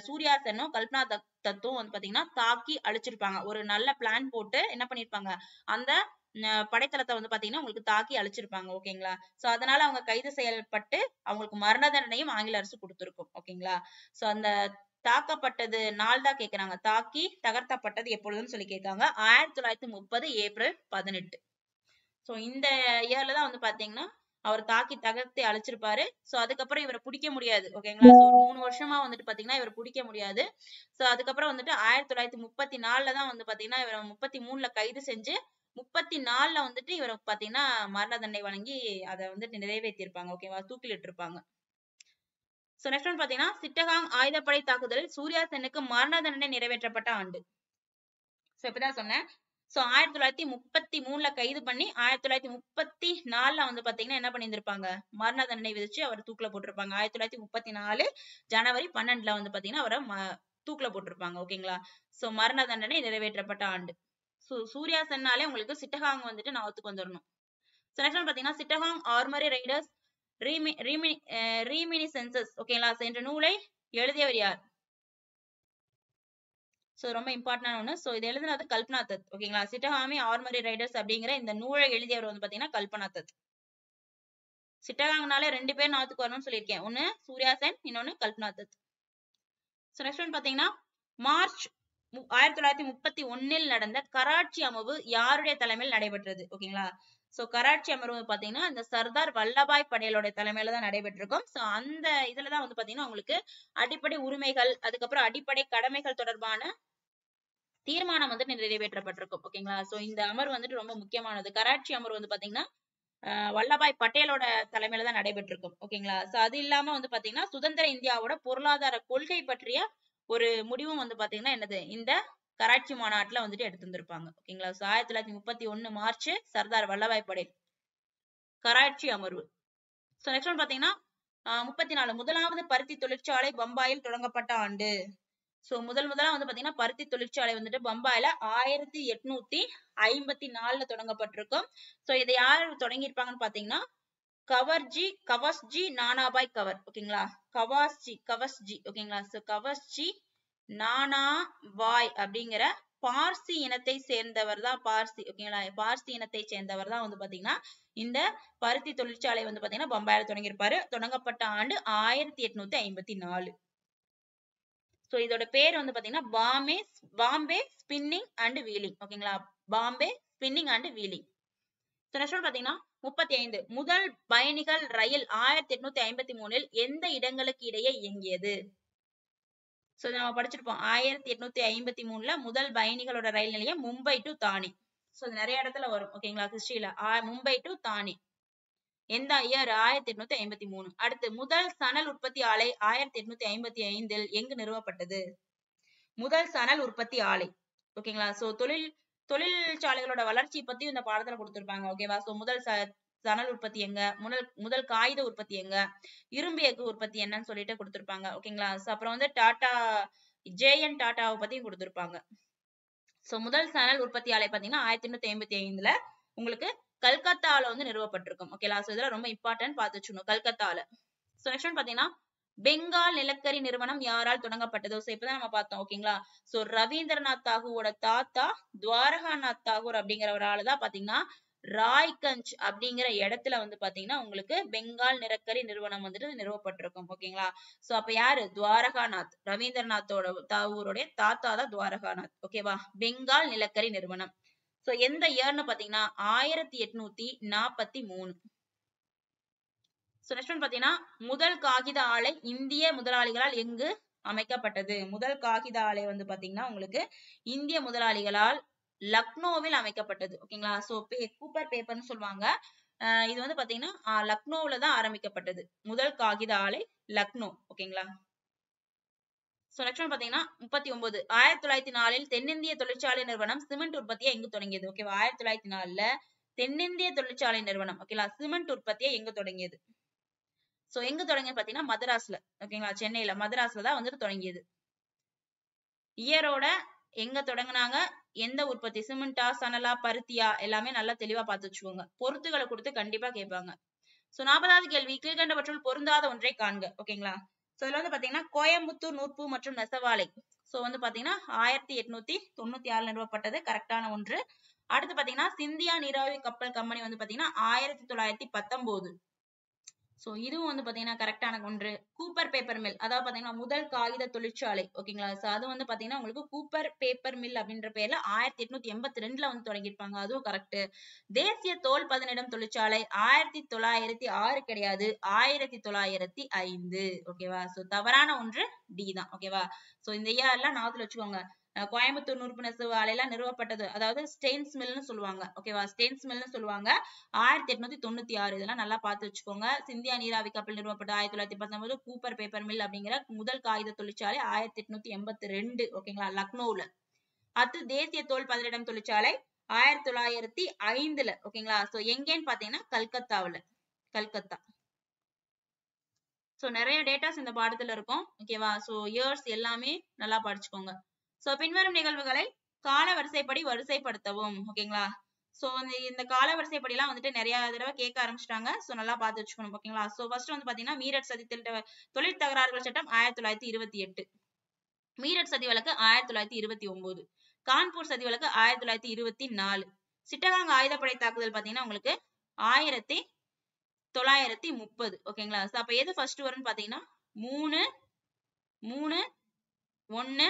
சூர்யாசென்னும் கல்பனா தத்தும் வந்து பாத்தீங்கன்னா தாக்கி அழிச்சிருப்பாங்க. ஒரு நல்ல பிளான் போட்டு என்ன பண்ணிருப்பாங்க, அந்த படைத்தளத்தை வந்து பாத்தீங்கன்னா உங்களுக்கு தாக்கி அழிச்சிருப்பாங்க. ஓகேங்களா? சோ அதனால அவங்க கைது செய்யப்பட்டு அவங்களுக்கு மரண தண்டனையும் ஆங்கில அரசு கொடுத்திருக்கும். ஓகேங்களா? சோ அந்த தாக்கப்பட்டது நாள் தான் கேக்குறாங்க. தாக்கி தகர்த்தப்பட்டது எப்பொழுதுன்னு சொல்லி கேட்காங்க. 1930 ஏப்ரல் 18. சோ இந்த இயர்ல தான் வந்து பாத்தீங்கன்னா அவர் தாக்கி தகர்த்து அழிச்சிருப்பாரு. சோ அதுக்கப்புறம் இவரை பிடிக்க முடியாது. ஓகேங்களா? சோ ஒரு 3 வருஷமா வந்துட்டு பாத்தீங்கன்னா இவரை பிடிக்க முடியாது. சோ அதுக்கப்புறம் வந்துட்டு 1934ல தான் வந்து பாத்தீங்கன்னா இவரை 33ல கைது செஞ்சு 34ல வந்துட்டு இவருக்கு பாத்தீங்கன்னா மரண தண்டனை வழங்கி அதை வந்துட்டு நிறைவேற்றியிருப்பாங்க. ஓகேவா? தூக்கிலிட்டு இருப்பாங்க. சோ நெக்ஸ்ட் ஒன் பாத்தீங்கன்னா சிட்டகாங் ஆயுதப்படை தாக்குதலில் சூர்யாசெனுக்கு மரண தண்டனை நிறைவேற்றப்பட்ட ஆண்டு. சோ இப்பதான் சொன்னேன். சோ 1933ல கைது பண்ணி 1934ல வந்து பாத்தீங்கன்னா என்ன பண்ணியிருந்திருப்பாங்க, மரண தண்டனை விதிச்சு அவர் தூக்குல போட்டிருப்பாங்க. 1934 ஜனவரி 12ல வந்து பாத்தீங்கன்னா அவரை தூக்குல போட்டிருப்பாங்க. ஓகேங்களா? சோ மரண தண்டனை நிறைவேற்றப்பட்ட ஆண்டு. சூர்யா சென்னாலே உங்களுக்கு சிட்டகாங் வந்துட்டு ஞாபகத்துக்கு வந்துடணும். நெக்ஸ்ட் ஒன் பாத்தீங்கன்னா சிட்டகாங் ஆர்மரி ரைடர்ஸ் ரீமினிசென்சஸ் ஓகேங்களா என்ற நூலை எழுதியவர் யார்? சோ ரொம்ப இம்பார்ட்டன்டான ஒண்ணு. சோ இது எழுதினது கல்பனா தத் ஓகேங்களா. சிட்டகாமி ஆர்மரி ரைடர்ஸ் அப்படிங்கிற இந்த நூலை எழுதியவர் வந்து பாத்தீங்கன்னா கல்பனா தத். சிட்டகாங்னாலே 2 பேர் ஞாபகத்துக்கு வரணும்னு சொல்லியிருக்கேன். ஒன்னு சூர்யா சென், இன்னொன்னு கல்பனா தத். சோ நெக்ஸ்ட் ஒன் பாத்தீங்கன்னா மார்ச் 1931 நடந்த கராச்சி அமர்வு யாருடைய தலைமையில் நடைபெற்றது ஓகேங்களா. சோ கராச்சி அமர்வு பாத்தீங்கன்னா இந்த சர்தார் வல்லபாய் படேலோட தலைமையில தான் நடைபெற்றிருக்கும். சோ அந்த இதுலதான் வந்து பாத்தீங்கன்னா உங்களுக்கு அடிப்படை உரிமைகள் அதுக்கப்புறம் அடிப்படை கடமைகள் தொடர்பான தீர்மானம் வந்து நிறைவேற்றப்பட்டிருக்கும் ஓகேங்களா. சோ இந்த அமர்வு வந்துட்டு ரொம்ப முக்கியமானது. கராச்சி அமர்வு வந்து பாத்தீங்கன்னா வல்லபாய் பட்டேலோட தலைமையில தான் நடைபெற்றிருக்கும் ஓகேங்களா. சோ அது இல்லாம வந்து பாத்தீங்கன்னா சுதந்திர இந்தியாவோட பொருளாதார கொள்கை பற்றிய ஒரு முடிவும் வந்து பாத்தீங்கன்னா என்னது இந்த கராச்சி மாநாட்டுல வந்துட்டு எடுத்து வந்திருப்பாங்க ஓகேங்களா. 1931 மார்ச் சர்தார் வல்லபாய் படேல் கராச்சி அமர்வு. சோ நெக்ஸ்ட் ஒன் பாத்தீங்கன்னா 34 முதலாவது பருத்தி தொழிற்சாலை பம்பாயில் தொடங்கப்பட்ட ஆண்டு. சோ முதலா வந்து பாத்தீங்கன்னா பருத்தி தொழிற்சாலை வந்துட்டு பம்பாயில 1854 தொடங்கப்பட்டிருக்கும். சோ இதை யார் தொடங்கியிருப்பாங்கன்னு பாத்தீங்கன்னா கவஸ்ஜி நானாபாய் கவர் ஓகேங்களா. கவஸ்ஜி ஓகேங்களா. சோ கவஸ்ஜி நானாபாய் அப்படிங்கிற பார்சி இனத்தை சேர்ந்தவர் தான் பார்சி ஓகேங்களா. பார்சி இனத்தை சேர்ந்தவர் தான் வந்து பாத்தீங்கன்னா இந்த பருத்தி தொழிற்சாலை வந்து பாத்தீங்கன்னா பம்பாயில தொடங்கியிருப்பாரு. தொடங்கப்பட்ட ஆண்டு 1854. சோ இதோட பேர் வந்து பாத்தீங்கன்னா பாம்பே ஸ்பின்னிங் அண்ட் வீலிங் ஓகேங்களா. Bombay spinning and wheeling. Next பாத்தீங்கன்னா 35 முதல் பயணிகள் ரயில் 1853 எந்த இடங்களுக்கு இடையே இயங்கியது? சோ நம்ம படிச்சிருப்போம் 1853 முதல் பயணிகளோட ரயில் நிலையம் மும்பை டு தானே. சோ நிறைய இடத்துல வரும் ஓகேங்களா ஹிஸ்டரியில. மும்பை டு தானே எந்த இயர்? 1853. அடுத்து முதல் சணல் உற்பத்தி ஆலை 1855 எங்கு நிறுவப்பட்டது? முதல் சணல் உற்பத்தி ஆலை ஓகேங்களா. சோ தொழிற்சாலைகளோட வளர்ச்சி பத்தி இந்த பாடத்துல கொடுத்திருப்பாங்க ஓகேவா. சோ முதல் சணல் உற்பத்தி எங்க, முதல் காகித உற்பத்தி எங்க, இரும்பு எஃகு உற்பத்தி என்னன்னு சொல்லிட்டு கொடுத்திருப்பாங்க ஓகேங்களா. சோ அப்புறம் வந்து ஜேஎன் டாட்டாவை பத்தியும் கொடுத்திருப்பாங்க. சோ முதல் சணல் உற்பத்தி ஆலை பாத்தீங்கன்னா 1855 உங்களுக்கு கல்கத்தால வந்து நிறுவப்பட்டிருக்கும் ஓகேங்களா. சோ இதெல்லாம் ரொம்ப இம்பார்ட்டன்ட் பார்த்து வச்சுக்கணும் கல்கத்தால. சோ நெக்ஸ்ட் பாத்தீங்கன்னா பெங்கால் நிலக்கரி நிறுவனம் யாரால் தொடங்கப்பட்டது? சோ இப்பதான் நம்ம பார்த்தோம் ஓகேங்களா. சோ ரவீந்திரநாத் தாகூரோட தாத்தா துவாரகாநாத் தாகூர் அப்படிங்கிறவரால தான் பாத்தீங்கன்னா ராய்கஞ்ச் அப்படிங்கிற இடத்துல வந்து பாத்தீங்கன்னா உங்களுக்கு பெங்கால் நிலக்கரி நிறுவனம் வந்துட்டு நிறுவப்பட்டிருக்கும் ஓகேங்களா. சோ அப்ப யாரு? துவாரகாநாத், ரவீந்திரநாத்தோட தாகூரோட தாத்தா தான் துவாரகாநாத் ஓகேவா. பெங்கால் நிலக்கரி நிறுவனம். சோ எந்த இயர்னு பாத்தீங்கன்னா 1843. சோ நெக்ஸ்ட் ஒன் பாத்தீங்கன்னா முதல் காகித ஆலை இந்திய முதலாளிகளால் எங்கு அமைக்கப்பட்டது? முதல் காகித ஆலை வந்து பாத்தீங்கன்னா உங்களுக்கு இந்திய முதலாளிகளால் லக்னோவில் அமைக்கப்பட்டது ஓகேங்களா. சோ கூப்பர் பேப்பர்னு சொல்லுவாங்க. இது வந்து பாத்தீங்கன்னா லக்னோவில் தான் ஆரம்பிக்கப்பட்டது முதல் காகித ஆலை லக்னோ ஓகேங்களா. சோ நெக்ஸ்ட் ஒன் பாத்தீங்கன்னா 39 1904 தென்னிந்திய தொழிற்சாலை நிறுவனம் சிமெண்ட் உற்பத்தியை எங்கு தொடங்கியது? ஓகேவா. 1904 தென்னிந்திய தொழிற்சாலை நிறுவனம் ஓகேங்களா சிமெண்ட் உற்பத்தியை எங்கு தொடங்கியது? சோ எங்க தொடங்கியது பாத்தீங்கன்னா மதராஸ்ல ஓகேங்களா. சென்னையில மதராஸ்ல தான் வந்துட்டு தொடங்கியது. இயரோட எங்க தொடங்கினாங்க, எந்த உற்பத்தி, சிமெண்டா சணலா பருத்தியா எல்லாமே நல்லா தெளிவா பார்த்து வச்சுக்கோங்க. பொருத்துகளை கொடுத்து கண்டிப்பா கேட்பாங்க. சோ 40வது கேள்வி கீழ்கண்டவற்றுள் பொருந்தாத ஒன்றை காண்க ஓகேங்களா. சோ இதுல வந்து பாத்தீங்கன்னா கோயம்புத்தூர் நூற்பு மற்றும் நெசவாலை சோ வந்து பாத்தீங்கன்னா 1896 நிறுவப்பட்டது கரெக்டான ஒன்று. அடுத்து பாத்தீங்கன்னா சிந்தியா நீராவி கப்பல் கம்பெனி வந்து பாத்தீங்கன்னா 1919. சோ இதுவும் வந்து பாத்தீங்கன்னா கரெக்டான ஒன்று. கூப்பர் பேப்பர் மில் அதாவது பாத்தீங்கன்னா முதல் காகித தொழிற்சாலை ஓகேங்களா. சோ அது வந்து பாத்தீங்கன்னா உங்களுக்கு கூப்பர் பேப்பர் மில் அப்படின்ற பேர்ல 1882 வந்து தொடங்கியிருப்பாங்க. அதுவும் கரெக்ட். தேசிய தோல் பதனிடும் தொழிற்சாலை 1906 கிடையாது 1905 ஓகேவா. சோ தவறான ஒன்று டி தான் ஓகேவா. சோ இந்த இயர்லாம் ஞாபகத்துல வச்சுக்கோங்க. கோயம்புத்தூர் நூற்பு நெசவு ஆலையெல்லாம் நிறுவப்பட்டது அதாவது ஸ்டெயின்ஸ் மில்னு சொல்லுவாங்க ஓகேவா. ஸ்டெயின்ஸ் மில்னு சொல்லுவாங்க 1896. இதெல்லாம் நல்லா பார்த்து வச்சுக்கோங்க. சிந்தியா நீராவி கப்பல் நிறுவப்பட்ட 1919. கூப்பர் பேப்பர் மில் அப்படிங்கிற முதல் காகித தொழிற்சாலை 1882 ஓகேங்களா லக்னோல. அடுத்து தேசிய தோல் பதனிடும் தொழிற்சாலை 1905 ஓகேங்களா. சோ எங்கேன்னு பாத்தீங்கன்னா கல்கத்தாவுல கல்கத்தா. சோ நிறைய டேட்டாஸ் இந்த பாடத்துல இருக்கும் ஓகேவா. சோ இயர்ஸ் எல்லாமே நல்லா படிச்சுக்கோங்க. சோ பின்வரும் நிகழ்வுகளை கால வரிசைப்படி வரிசைப்படுத்தவும். ஓகேங்களா? சோ இந்த கால வரிசைப்படி எல்லாம் வந்துட்டு நிறைய தடவை கேட்க ஆரம்பிச்சிட்டாங்க. சோ நல்லா பார்த்து வச்சுக்கணும். ஓகேங்களா? சோ ஃபர்ஸ்ட் வந்து பாத்தீங்கன்னா மீரட் சதி தொழில் தகராறுகள் சட்டம் 1928. மீரட் சதி வழக்கு 1929. கான்பூர் சதி வழக்கு 1924. சிட்டகாங் ஆயுதப்படை தாக்குதல் பாத்தீங்கன்னா உங்களுக்கு 1930. ஓகேங்களா? அப்ப எது ஃபர்ஸ்ட் வரும்னு பாத்தீங்கன்னா 3 3 1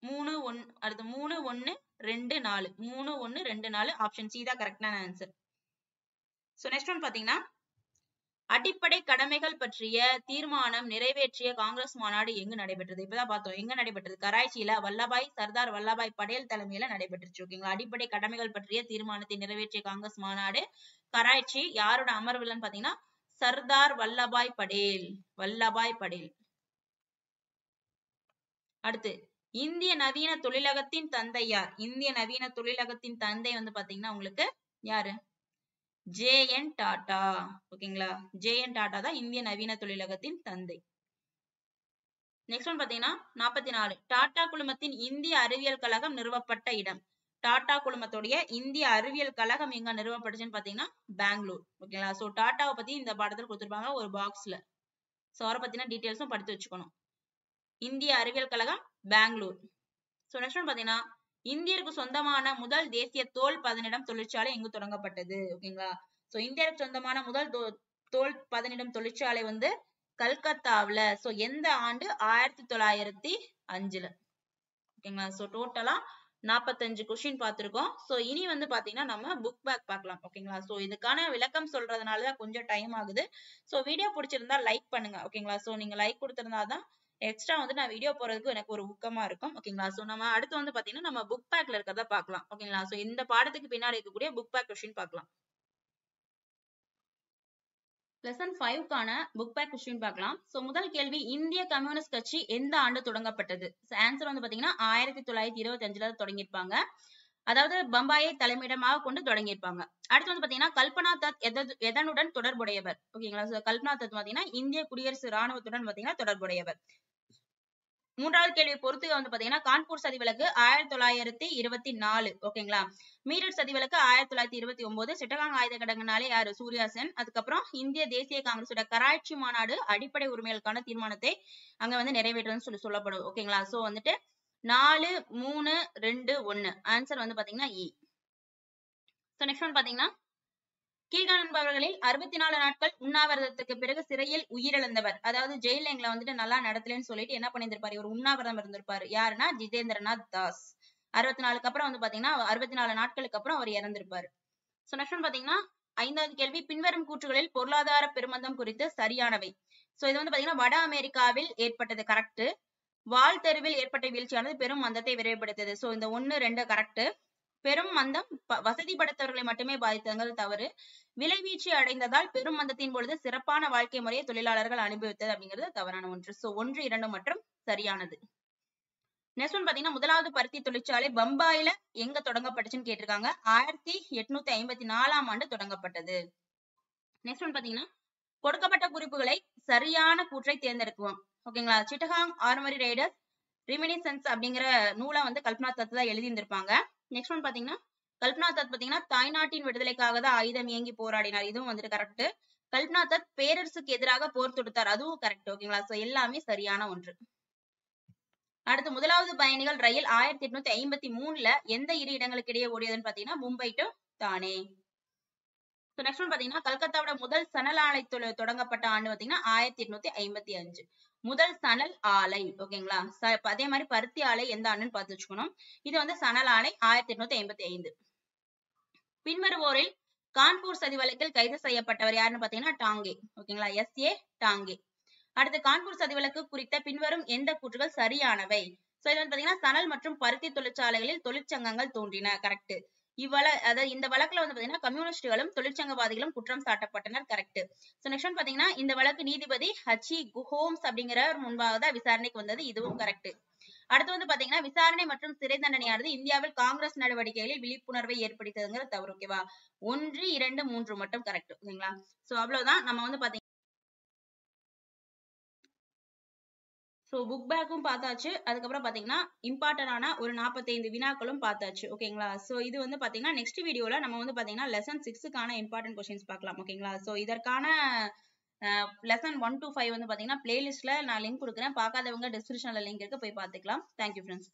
3 1 அடுத்து 3 1 2 4 3 1 2 4 ஆப்ஷன் சி தான் கரெக்டான ஆன்சர். சோ நெக்ஸ்ட் ஒன் பாத்தீங்கன்னா அடிப்படை கடமைகள் பற்றிய தீர்மானம் நிறைவேற்றிய காங்கிரஸ் மாநாடு எங்கு நடைபெற்றது? இப்பதான் பார்த்தோம். எங்க நடைபெற்றது? கராச்சியில சர்தார் வல்லபாய் படேல் தலைமையில நடைபெற்றுச்சு. ஓகேங்களா? அடிப்படை கடமைகள் பற்றிய தீர்மானத்தை நிறைவேற்றிய காங்கிரஸ் மாநாடு கராச்சி. யாரோட அமர்வுலன்னு பாத்தீங்கன்னா சர்தார் வல்லபாய் படேல். அடுத்து இந்திய நவீன தொழிலகத்தின் தந்தை யார்? இந்திய நவீன தொழிலகத்தின் தந்தை வந்து பாத்தீங்கன்னா உங்களுக்கு யாரு? ஜே.என். டாடா. ஓகேங்களா? ஜே.என். டாடா தான் இந்திய நவீன தொழிலகத்தின் தந்தை. நெக்ஸ்ட் ஒன் பாத்தீங்கன்னா 44. டாடா குழுமத்தின் இந்திய அறிவியல் கழகம் நிறுவப்பட்ட இடம். டாடா குழுமத்துடைய இந்திய அறிவியல் கழகம் எங்க நிறுவப்பட்டுச்சுன்னு பாத்தீங்கன்னா பெங்களூர். ஓகேங்களா? சோ டாடாவை பத்தி இந்த பாடத்தில் கொடுத்திருப்பாங்க ஒரு பாக்ஸ்ல. சோ அவரை பத்தின டீடைல்ஸும் படித்து வச்சுக்கணும். இந்திய அறிவியல் கழகம் பெங்களூர். சோ நெக்ஸ்ட் ஒன் பாத்தீங்கன்னா இந்தியருக்கு சொந்தமான முதல் தேசிய தோல் பதனிடும் தொழிற்சாலை எங்கு தொடங்கப்பட்டது? ஓகேங்களா? சோ இந்தியருக்கு சொந்தமான முதல் தோல் பதனிடும் தொழிற்சாலை வந்து கல்கத்தாவுல. சோ எந்த ஆண்டு? 1905. ஓகேங்களா? சோ டோட்டலா 45 கொஸ்டின் பார்த்திருக்கோம். சோ இனி வந்து பாத்தீங்கன்னா நம்ம புக் பேக் பார்க்கலாம். ஓகேங்களா? சோ இதுக்கான விளக்கம் சொல்றதுனாலதான் கொஞ்சம் டைம் ஆகுது. சோ வீடியோ பிடிச்சிருந்தா லைக் பண்ணுங்க. ஓகேங்களா? சோ நீங்க லைக் கொடுத்திருந்தாதான் எக்ஸ்ட்ரா வந்து நான் வீடியோ போறதுக்கு எனக்கு ஒரு ஊக்கமா இருக்கும். ஓகேங்களா? சோ நம்ம அடுத்து வந்து பாத்தீங்கன்னா நம்ம புக் பேக்ல இருக்கிறத பார்க்கலாம். ஓகேங்களா? சோ இந்த பாடத்துக்கு பின்னாடி இருக்கக்கூடிய புக் பேக் கொஸ்டின் பார்க்கலாம். லெசன் 5க்கான புக் பேக் கொஸ்டின் பார்க்கலாம். சோ முதல் கேள்வி இந்திய கம்யூனிஸ்ட் கட்சி எந்த ஆண்டு தொடங்கப்பட்டது? ஆன்சர் வந்து பாத்தீங்கன்னா 1925ல தொடங்கியிருப்பாங்க. அதாவது பம்பாயை தலைமையிடமாக கொண்டு தொடங்கியிருப்பாங்க. அடுத்து வந்து பாத்தீங்கன்னா கல்பனா தத் எதனுடன் தொடர்புடையவர்? ஓகேங்களா? கல்பனா தத் பாத்தீங்கன்னா இந்திய குடியரசு ராணுவத்துடன் பாத்தீங்கன்னா தொடர்புடையவர். மூன்றாவது கேள்வி பொறுத்துக வந்து பாத்தீங்கன்னா கான்பூர் சதி வழக்கு 1924. ஓகேங்களா? மீரட் சதி வழக்கு 1929. சிட்டகாங் ஆயுத கடங்கனாலே யாரு? சூர்யா சென். அதுக்கப்புறம் இந்திய தேசிய காங்கிரஸோட கராச்சி மாநாடு அடிப்படை உரிமைகளுக்கான தீர்மானத்தை அங்க வந்து நிறைவேற்றணும்னு சொல்லப்படும். ஓகேங்களா? சோ வந்துட்டு 4 3 2 1 ஆன்சர் வந்து பாத்தீங்கன்னா இ. சோ நெக்ஸ்ட் ஒன் பாத்தீங்கன்னா கீழ்காண்பவர்களில் 64 நாட்கள் உண்ணாவிரதத்துக்கு பிறகு சிறையில் உயிரிழந்தவர். அதாவது ஜெயில எங்களை வந்துட்டு நல்லா நடத்தலன்னு சொல்லிட்டு என்ன பண்ணியிருப்பாரு? இவர் உண்ணாவிரதம் இருந்திருப்பாரு. யாருன்னா ஜிதேந்திரநாத் தாஸ். 64க்கு அப்புறம் வந்து பாத்தீங்கன்னா 64 நாட்களுக்கு அப்புறம் அவர் இறந்திருப்பாரு. சோ நெக்ஸ்ட் ஒன் பாத்தீங்கன்னா 5வது கேள்வி பின்வரும் கூற்றுகளில் பொருளாதார பெருமந்தம் குறித்து சரியானவை. சோ இது வந்து பாத்தீங்கன்னா வட அமெரிக்காவில் ஏற்பட்டது. கரெக்ட். வால் தெருவில் ஏற்பட்ட வீழ்ச்சியானது பெரும் மந்தத்தை விரைவுபடுத்தது. சோ இந்த 1 2 கரெக்ட். பெரும் மந்தம் வசதி படைத்தவர்களை மட்டுமே பாதித்தது தவறு. விலைவீழ்ச்சி அடைந்ததால் பெரும் மந்தத்தின் பொழுது சிறப்பான வாழ்க்கை முறையை தொழிலாளர்கள் அனுபவித்தது அப்படிங்கிறது தவறான ஒன்று. சோ 1 2 மற்றும் சரியானது. நெக்ஸ்ட் ஒன் பாத்தீங்கன்னா முதலாவது பருத்தி தொழிற்சாலை பம்பாயில எங்க தொடங்கப்பட்டுச்சுன்னு கேட்டிருக்காங்க. 1854ஆம் ஆண்டு தொடங்கப்பட்டது. நெக்ஸ்ட் ஒன் பாத்தீங்கன்னா கொடுக்கப்பட்ட குறிப்புகளை சரியான கூற்றை தேர்ந்தெடுக்குவோம். ஓகேங்களா? சிட்டகாங் ஆர்மரி ரைடர்ஸ் ரிமினிசன்ஸ் அப்படிங்கிற நூலை வந்து கல்பனா தத் தான் எழுதியிருந்திருப்பாங்க. நெக்ஸ்ட் ஒன் பாத்தீங்கன்னா கல்பனா தத் பாத்தீங்கன்னா தாய்நாட்டின் விடுதலைக்காக தான் ஆயுதம் ஏங்கி போராடினார். இதுவும் வந்துட்டு கரெக்ட். கல்பனா தத் பேரரசுக்கு எதிராக போர் தொடுத்தார். அதுவும் கரெக்ட். ஓகேங்களா? சோ எல்லாமே சரியான ஒன்று. அடுத்து முதலாவது பயணிகள் ரயில் 1853ல எந்த இரு இடங்களுக்கு இடையே ஓடியதுன்னு பாத்தீங்கன்னா மும்பை டு தானே. நெக்ஸ்ட் ஒன் பாத்தீங்கன்னா கல்கத்தாவோட முதல் சணல் ஆலை தொடங்கப்பட்ட ஆண்டு பாத்தீங்கன்னா 1855. முதல் சணல் ஆலை. ஓகேங்களா? அதே மாதிரி பருத்தி ஆலை எந்த ஆண்டுன்னு பார்த்து வச்சுக்கணும். இது வந்து சணல் ஆலை 1855. பின்வருவோரில் கான்பூர் சதி வழக்கில் கைது செய்யப்பட்டவர் யாருன்னு பாத்தீங்கன்னா டாங்கே. ஓகேங்களா? எஸ்.ஏ. டாங்கே. அடுத்து கான்பூர் சதி வழக்கு குறித்த பின்வரும் எந்த கூற்றுகள் சரியானவை? சோ இது வந்து பாத்தீங்கன்னா சணல் மற்றும் பருத்தி தொழிற்சாலைகளில் தொழிற்சங்கங்கள் தோன்றின. கரெக்ட். இந்த வழக்குல வந்து பாத்தீங்கன்னா கம்யூனிஸ்டுகளும் தொழிற்சங்கவாதிகளும் குற்றம் சாட்டப்பட்டனர். கரெக்ட். சோ நெக்ஸ்ட் ஒன் பாத்தீங்கன்னா இந்த வழக்கு நீதிபதி ஹச்சி ஹோம்ஸ் அப்படிங்கிறவர் முன்பாக தான் விசாரணைக்கு வந்தது. இதுவும் கரெக்ட். அடுத்து வந்து பாத்தீங்கன்னா விசாரணை மற்றும் சிறை தண்டனையானது இந்தியாவில் காங்கிரஸ் நடவடிக்கைகளில் விழிப்புணர்வை ஏற்படுத்ததுங்கிற தவறு. ஓகேவா? 1 2 3 மட்டும் கரெக்ட். ஓகேங்களா? சோ அவ்வளவுதான். நம்ம வந்து பாத்தீங்கன்னா ஸோ புக் பேக்கும் பார்த்தாச்சு. அதுக்கப்புறம் பார்த்தீங்கன்னா இம்பார்ட்டன்டான ஒரு 45 வினாக்களும் பார்த்தாச்சு. ஓகேங்களா? ஸோ இது வந்து பார்த்தீங்கன்னா நெக்ஸ்ட் வீடியோவில் நம்ம வந்து பார்த்தீங்கன்னா லெசன் 6க்கான இம்பார்ட்டன்ட் கொஸ்டின்ஸ் பார்க்கலாம். ஓகேங்களா? ஸோ இதற்கான லெசன் 1 to 5 வந்து பார்த்தீங்கன்னா பிளேலிஸ்ட்ல நான் லிங்க் கொடுக்குறேன். பார்க்காதவங்க டிஸ்கிரிப்ஷன்ல லிங்க் இருக்கு, போய் பார்த்துக்கலாம். Thank you friends.